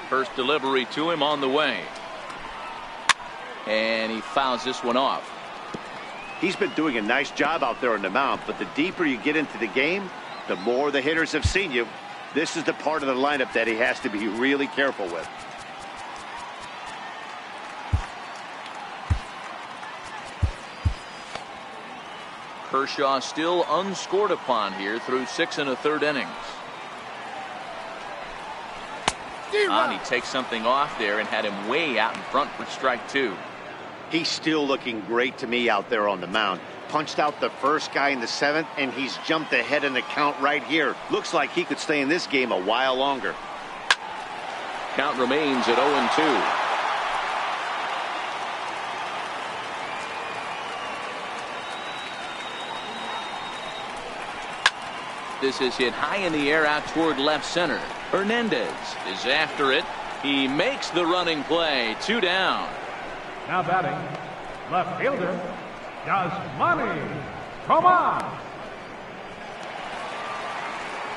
First delivery to him on the way. And he fouls this one off. He's been doing a nice job out there on the mound, but the deeper you get into the game, the more the hitters have seen you. This is the part of the lineup that he has to be really careful with. Kershaw still unscored upon here through 6 1/3 innings. He takes something off there and had him way out in front for strike 2. He's still looking great to me out there on the mound. Punched out the first guy in the 7th, and he's jumped ahead in the count right here. Looks like he could stay in this game a while longer. Count remains at 0-2. This is hit high in the air out toward left center. Hernandez is after it. He makes the running play. 2 down. Now batting, left fielder, Yasmani Tomas.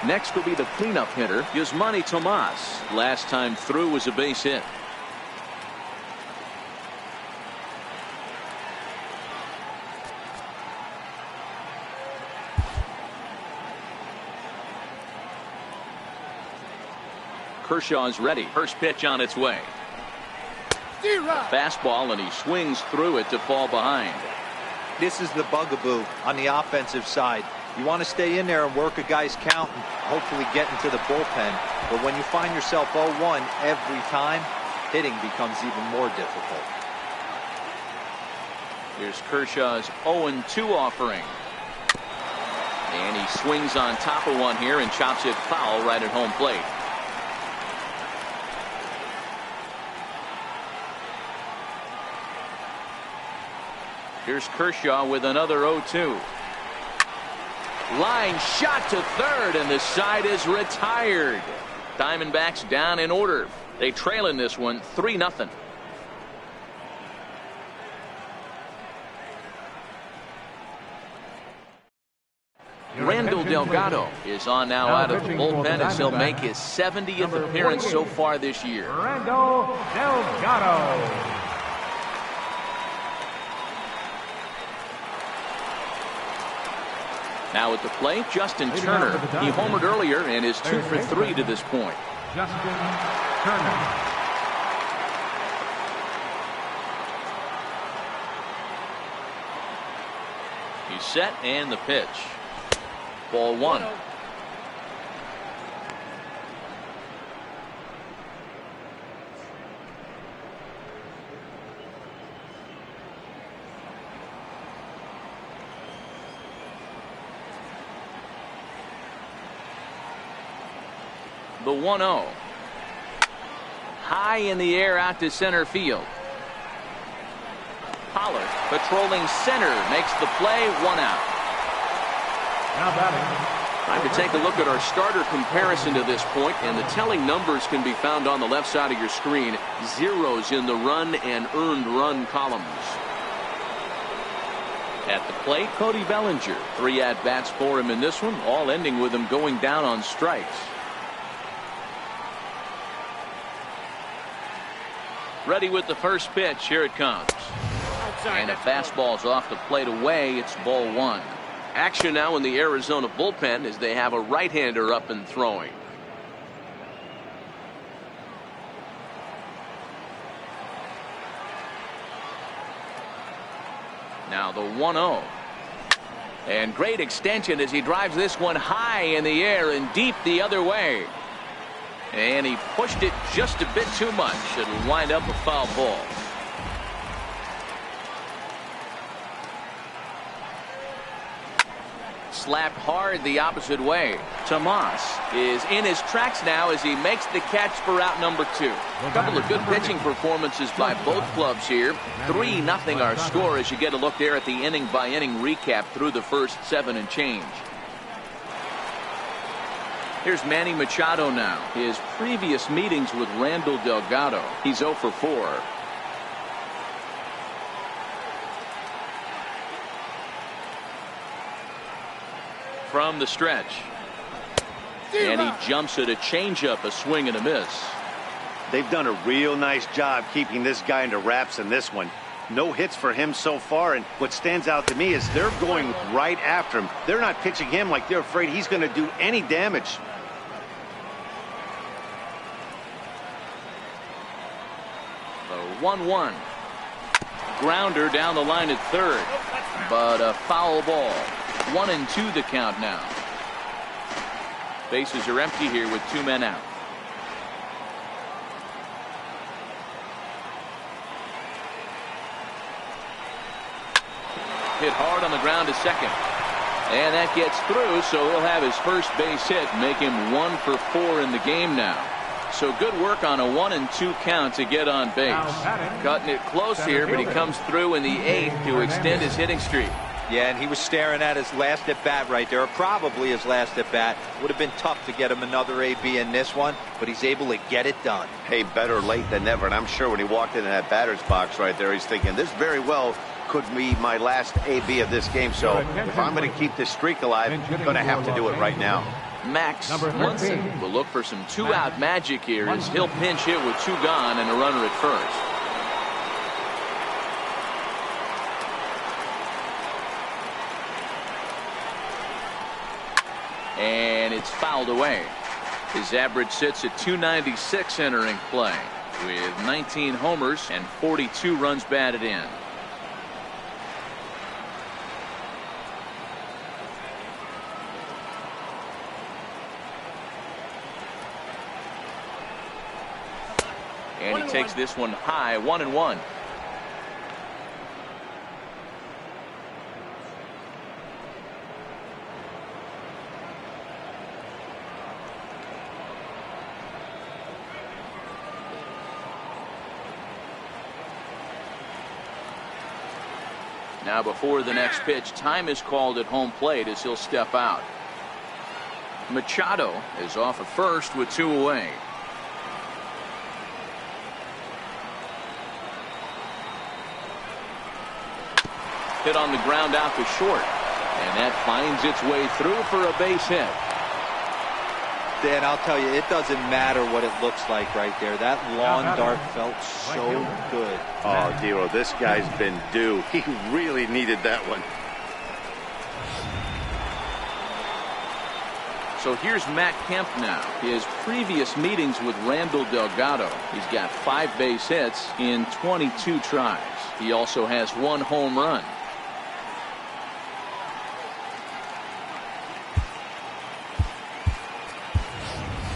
Next will be the cleanup hitter, Yasmani Tomas. Last time through was a base hit. Kershaw's ready. First pitch on its way. Fastball, and he swings through it to fall behind. This is the bugaboo on the offensive side. You want to stay in there and work a guy's count and hopefully get into the bullpen. But when you find yourself 0-1 every time, hitting becomes even more difficult. Here's Kershaw's 0-2 offering. And he swings on top of one here and chops it foul right at home plate. Here's Kershaw with another 0-2. Line shot to third, and the side is retired. Diamondbacks down in order. They trail in this one 3-0. Randall Delgado is on now out of the bullpen as he'll make his 70th appearance so far this year. Randall Delgado. Now at the plate, Justin Turner. He homered earlier and is 2 for 3 to this point. Justin Turner. He's set, and the pitch. Ball 1. The 1-0. High in the air out to center field. Pollard patrolling center makes the play. 1 out. Now batting. Time to take a look at our starter comparison to this point, and the telling numbers can be found on the left side of your screen. Zeros in the run and earned run columns. At the plate, Cody Bellinger. 3 at-bats for him in this one, all ending with him going down on strikes. Ready with the first pitch. Here it comes. And a fastball's off the plate away. It's ball 1. Action now in the Arizona bullpen as they have a right-hander up and throwing. Now the 1-0. And great extension as he drives this one high in the air and deep the other way. And he pushed it just a bit too much. It'll wind up a foul ball. Slapped hard the opposite way. Tomas is in his tracks now as he makes the catch for out number 2. A couple of good pitching performances by both clubs here. 3-0 our score as you get a look there at the inning-by-inning recap through the first 7 and change. Here's Manny Machado now. His previous meetings with Randall Delgado. He's 0 for 4. From the stretch. And he jumps at a changeup, a swing and a miss. They've done a real nice job keeping this guy into wraps in this one. No hits for him so far, and what stands out to me is they're going right after him. They're not pitching him like they're afraid he's going to do any damage. The 1-1. Grounder down the line at third, but a foul ball. 1-2 the count now. Bases are empty here with 2 men out. Hit hard on the ground to second. And that gets through, so he'll have his first base hit, make him 1 for 4 in the game now. So good work on a 1-2 count to get on base. Cutting it close here, but he comes through in the 8th to extend his hitting streak. Yeah, and he was staring at his last at bat right there, or probably his last at bat. Would have been tough to get him another AB in this one, but he's able to get it done. Hey, better late than never, and I'm sure when he walked into that batter's box right there, he's thinking this very well could be my last AB of this game. So if I'm going to keep this streak alive, I'm going to have to do it right now. Max Munson will look for some 2-out magic here as he'll pinch hit with 2 gone and a runner at first. And it's fouled away. His average sits at 296 entering play. with 19 homers and 42 runs batted in. And he takes this one high, 1-1. Now before the next pitch, time is called at home plate as he'll step out. Machado is off at first with 2 away. Hit on the ground out to short, and that finds its way through for a base hit. Dan, I'll tell you, it doesn't matter what it looks like right there. That lawn dart felt so good. Oh, Dero, this guy's been due. He really needed that one. So here's Matt Kemp now. His previous meetings with Randall Delgado. He's got 5 base hits in 22 tries. He also has 1 home run.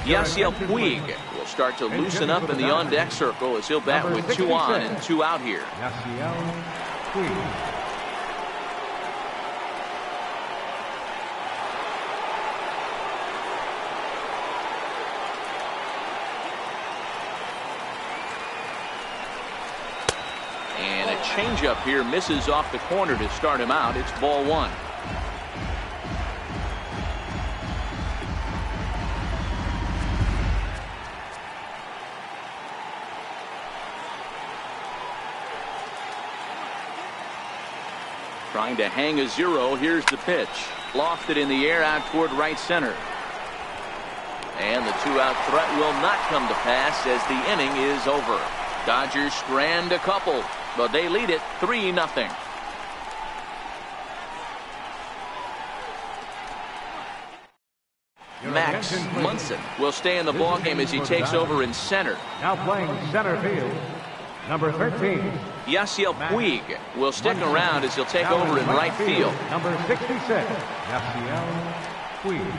Yasiel Puig will start to loosen up in the on-deck circle as he'll bat with 2 on and 2 out here. Yasiel Puig. And a changeup here misses off the corner to start him out. It's ball 1. Trying to hang a 0. Here's the pitch. Lofted in the air out toward right center. And the 2-out threat will not come to pass as the inning is over. Dodgers strand a couple, but they lead it 3-0. Max Munson will stay in the ballgame as he takes over in center. Now playing center field, number 13. Yasiel Puig will stick around as he'll take over in right field. Number 66, Yasiel Puig.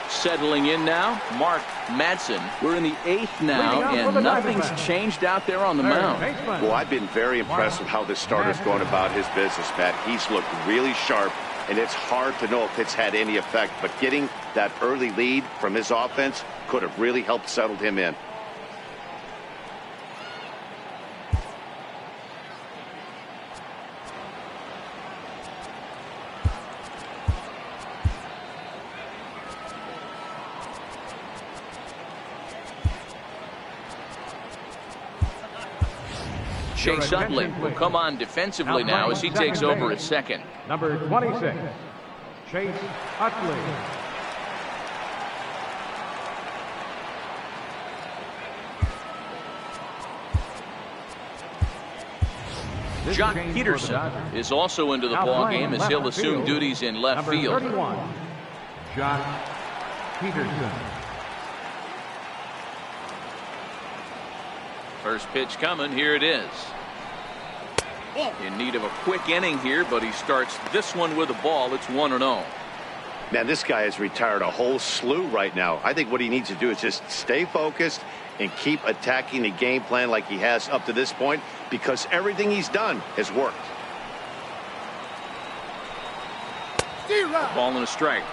Settling in now, Mark Madsen. We're in the 8th now, and nothing's changed out there on the mound. Well, I've been very impressed with how this starter's going about his business, Matt. He's looked really sharp, and it's hard to know if it's had any effect. But getting that early lead from his offense could have really helped settle him in. Chase Utley will come on defensively now as he takes over at second. Number 26, Chase Utley. Jock Peterson is also into the ballgame as he'll assume duties in left field. Number 31, Jock Peterson. First pitch coming. Here it is. In need of a quick inning here, but he starts this one with a ball. It's 1-0. Man, this guy has retired a whole slew right now. I think what he needs to do is just stay focused and keep attacking the game plan like he has up to this point, because everything he's done has worked. Ball and a strike.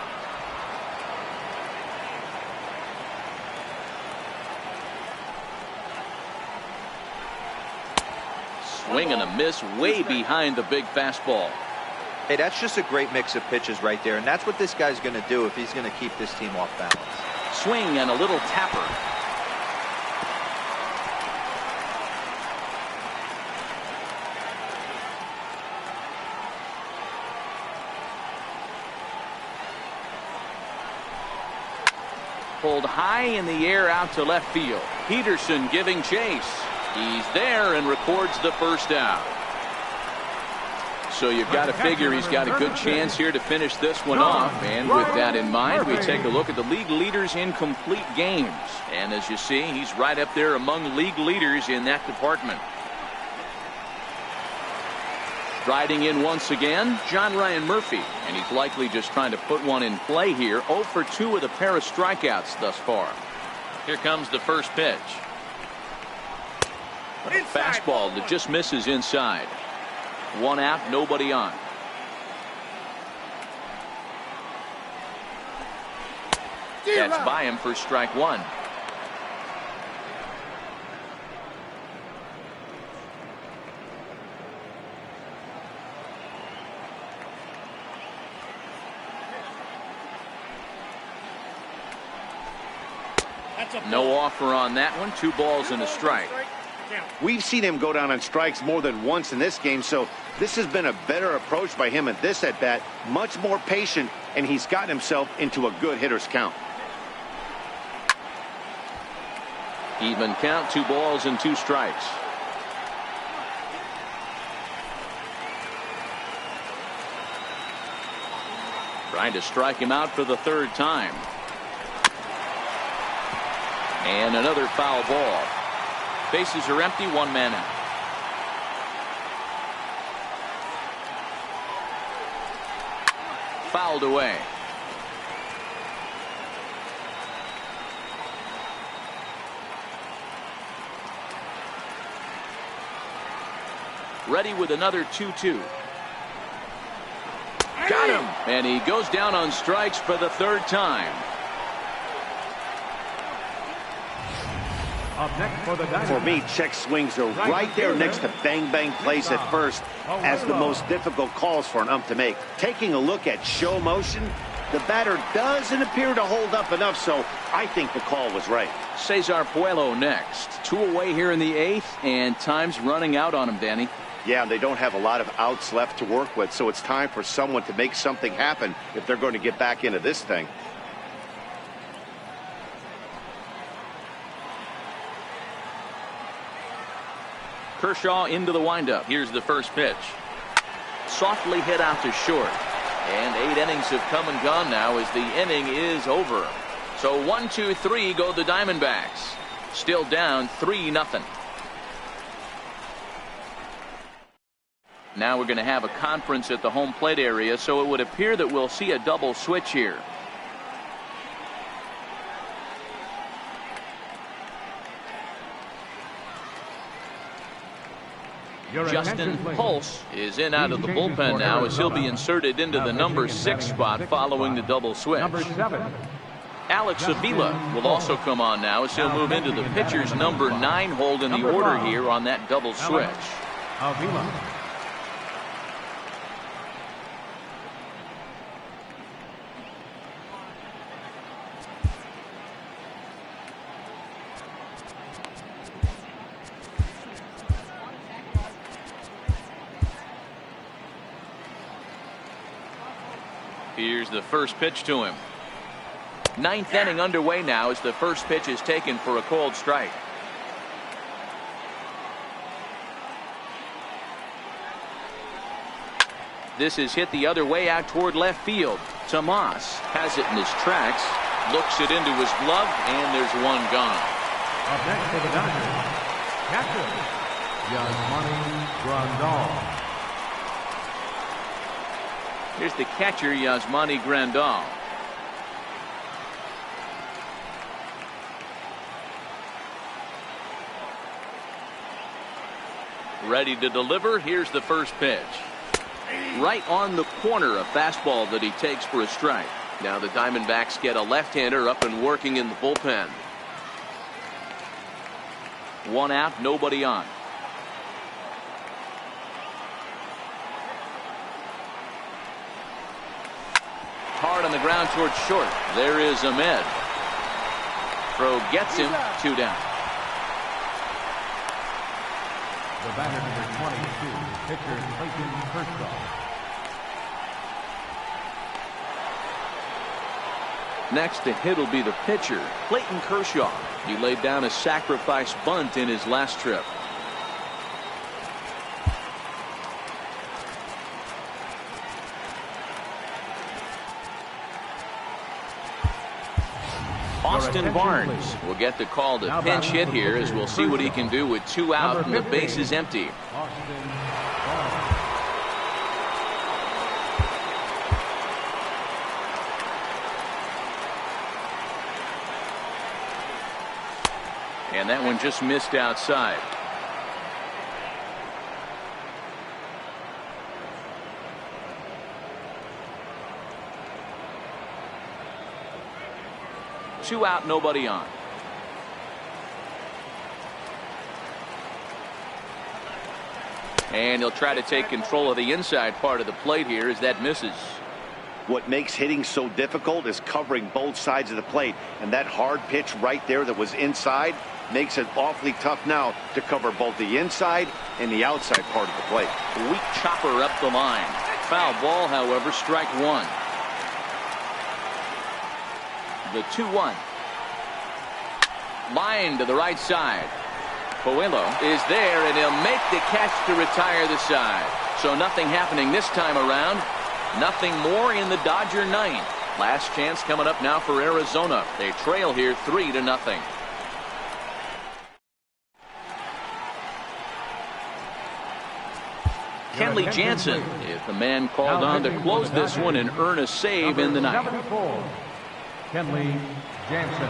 Swing and a miss way behind the big fastball. Hey, that's just a great mix of pitches right there, and that's what this guy's going to do if he's going to keep this team off balance. Swing and a little tapper. Pulled high in the air out to left field. Peterson giving chase. He's there and records the first out. So you've got to figure he's got a good chance here to finish this one off. And with that in mind, we take a look at the league leaders in complete games. And as you see, he's right up there among league leaders in that department. Riding in once again, John Ryan Murphy. And he's likely just trying to put one in play here. 0 for 2 with a pair of strikeouts thus far. Here comes the first pitch. A fastball that just misses inside. 1 out, nobody on. That's by him for strike 1. No offer on that one. 2 balls and a strike. We've seen him go down on strikes more than once in this game, so this has been a better approach by him at this at-bat. Much more patient, and he's gotten himself into a good hitter's count. Even count, 2 balls and 2 strikes. Trying to strike him out for the 3rd time. And another foul ball. Bases are empty, 1 man out. Fouled away. Ready with another 2-2. Got him. And he goes down on strikes for the 3rd time. Up next for the Diamondbacks. For me, check swings are right there next to bang bang plays at first as the most difficult calls for an ump to make. Taking a look at show motion, the batter doesn't appear to hold up enough, so I think the call was right. Cesar Puello next. 2 away here in the 8th, and time's running out on him, Danny. Yeah, they don't have a lot of outs left to work with, so it's time for someone to make something happen if they're going to get back into this thing. Kershaw into the windup. Here's the first pitch. Softly hit out to short. And 8 innings have come and gone now as the inning is over. So 1, 2, 3 go the Diamondbacks. Still down 3-0. Now we're going to have a conference at the home plate area, so it would appear that we'll see a double switch here. Justin Pulse is in out of the bullpen now as he'll be inserted into the number 6 spot following the double switch. Alex Avila will also come on now as he'll move into the pitcher's number 9 hold in the order here on that double switch. Here's the first pitch to him. 9th inning underway now as the first pitch is taken for a called strike. This is hit the other way out toward left field. Tomas has it in his tracks, looks it into his glove, and there's one gone. Up next for the Dodgers, catcher, Yasmani Grandal. Here's the catcher, Yasmani Grandal. Ready to deliver. Here's the first pitch. Right on the corner, a fastball that he takes for a strike. Now the Diamondbacks get a left-hander up and working in the bullpen. 1 out, nobody on. Hard on the ground towards short. There is Ahmed. Throw gets him. 2 down. The batter number 22, pitcher Clayton Kershaw. Next to hit will be the pitcher, Clayton Kershaw. He laid down a sacrifice bunt in his last trip. Austin Barnes will get the call to pinch hit here, as we'll see what he can do with 2 out and the base is empty. And that one just missed outside. Two out, nobody on. And he'll try to take control of the inside part of the plate here as that misses. What makes hitting so difficult is covering both sides of the plate, and that hard pitch right there that was inside makes it awfully tough now to cover both the inside and the outside part of the plate. Weak chopper up the line. Foul ball, however, strike one. The 2-1. Line to the right side. Puello is there, and he'll make the catch to retire the side. So nothing happening this time around. Nothing more in the Dodger ninth. Last chance coming up now for Arizona. They trail here 3-0. Kenley Jansen is the man called on to close this one and earn a save in the ninth. Kenley Jansen.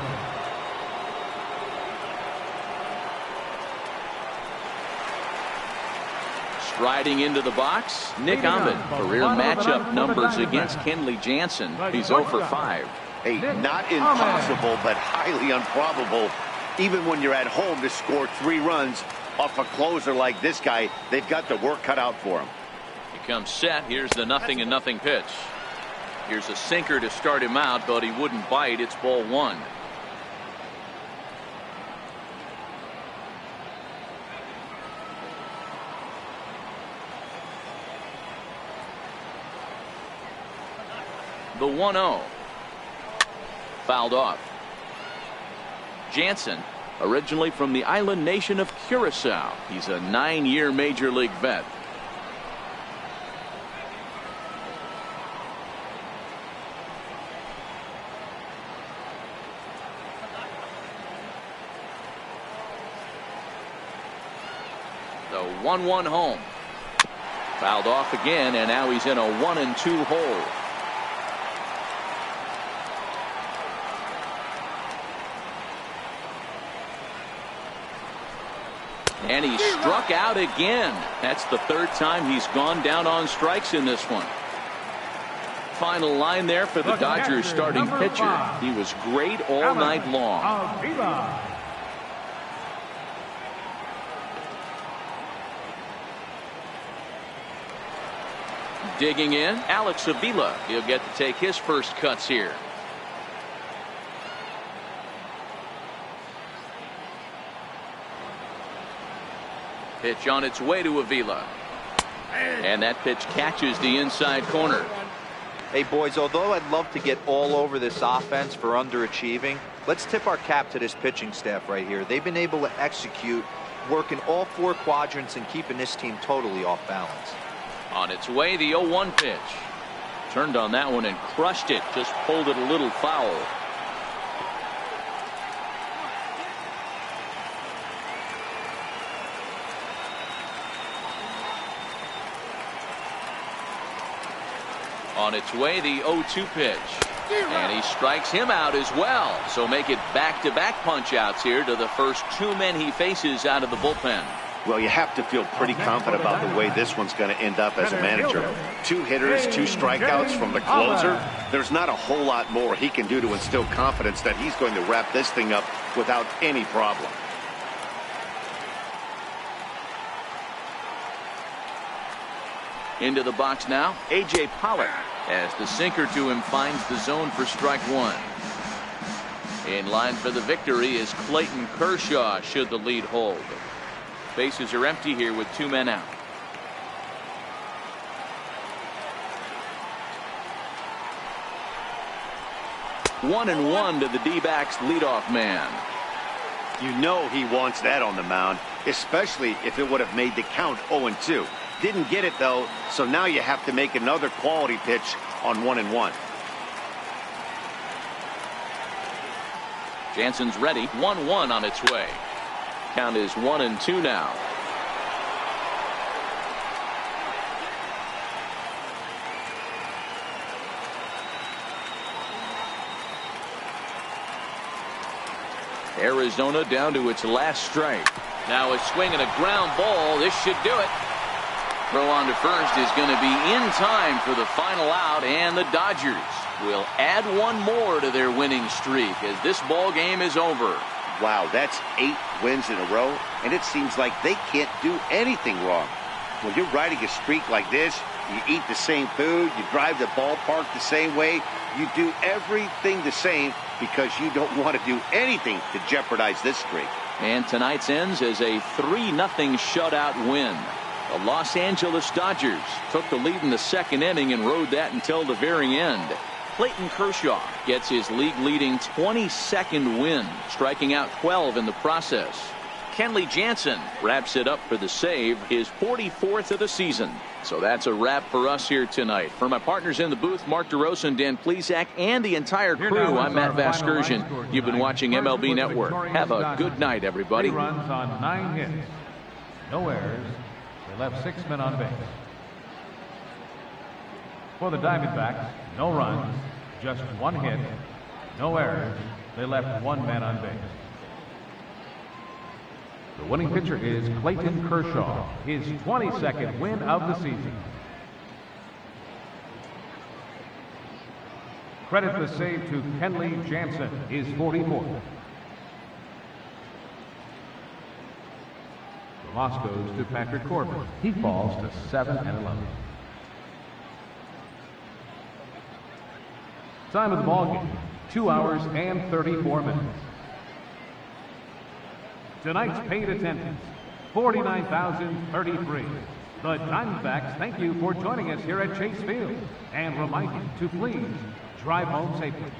Striding into the box, Nick Ahmed. Career matchup numbers against Kenley Jansen. He's 0 for 5. Hey, not impossible, but highly improbable. Even when you're at home to score 3 runs off a closer like this guy, they've got the work cut out for him. He comes set. Here's the 0-0 pitch. Here's a sinker to start him out, but he wouldn't bite. It's ball 1. The 1-0. Fouled off. Jansen, originally from the island nation of Curacao. He's a 9-year major league vet. The 1-1 home. Fouled off again, and now he's in a 1-2 hole. And he struck out again. That's the 3rd time he's gone down on strikes in this one. Final line there for the Dodgers starting pitcher. He was great all night long. Digging in, Alex Avila. He'll get to take his first cuts here. Pitch on its way to Avila. And that pitch catches the inside corner. Hey, boys, although I'd love to get all over this offense for underachieving, let's tip our cap to this pitching staff right here. They've been able to execute, working all 4 quadrants and keeping this team totally off balance. On its way, the 0-1 pitch. Turned on that one and crushed it. Just pulled it a little foul. On its way, the 0-2 pitch. And he strikes him out as well. So make it back-to-back punch-outs here to the first 2 men he faces out of the bullpen. Well, you have to feel pretty confident about the way this one's going to end up as a manager. 2 hitters, 2 strikeouts from the closer. There's not a whole lot more he can do to instill confidence that he's going to wrap this thing up without any problem. Into the box now, A.J. Pollock, as the sinker to him finds the zone for strike 1. In line for the victory is Clayton Kershaw should the lead hold. Bases are empty here with 2 men out. One and one to the D-backs leadoff man. You know he wants that on the mound, especially if it would have made the count 0-2. Didn't get it, though, so now you have to make another quality pitch on 1-1. Jansen's ready. 1-1 on its way. Count is 1-2 now. Arizona down to its last strike. Now a swing and a ground ball. This should do it. Throw on to first is going to be in time for the final out, and the Dodgers will add one more to their winning streak as this ball game is over. Wow, that's 8 wins in a row, and it seems like they can't do anything wrong. When you're riding a streak like this, you eat the same food, you drive the ballpark the same way, you do everything the same because you don't want to do anything to jeopardize this streak. And tonight's ends as a 3-0 shutout win. The Los Angeles Dodgers took the lead in the second inning and rode that until the very end. Clayton Kershaw gets his league-leading 22nd win, striking out 12 in the process. Kenley Jansen wraps it up for the save, his 44th of the season. So that's a wrap for us here tonight. For my partners in the booth, Mark DeRosa and Dan Plesac, and the entire crew, I'm Matt Vasgersian. You've been watching MLB Network. Have a good night, everybody. 3 runs on 9 hits. No errors. They left 6 men on base. For the Diamondbacks, no runs, just 1 hit, no errors. They left 1 man on base. The winning pitcher is Clayton Kershaw, his 22nd win of the season. Credit the save to Kenley Jansen, his 44th. The loss goes to Patrick Corbin. He falls to 7-11. Time of the ball game, 2 hours and 34 minutes. Tonight's paid attendance, 49,033. The Diamondbacks thank you for joining us here at Chase Field and remind you to please drive home safely.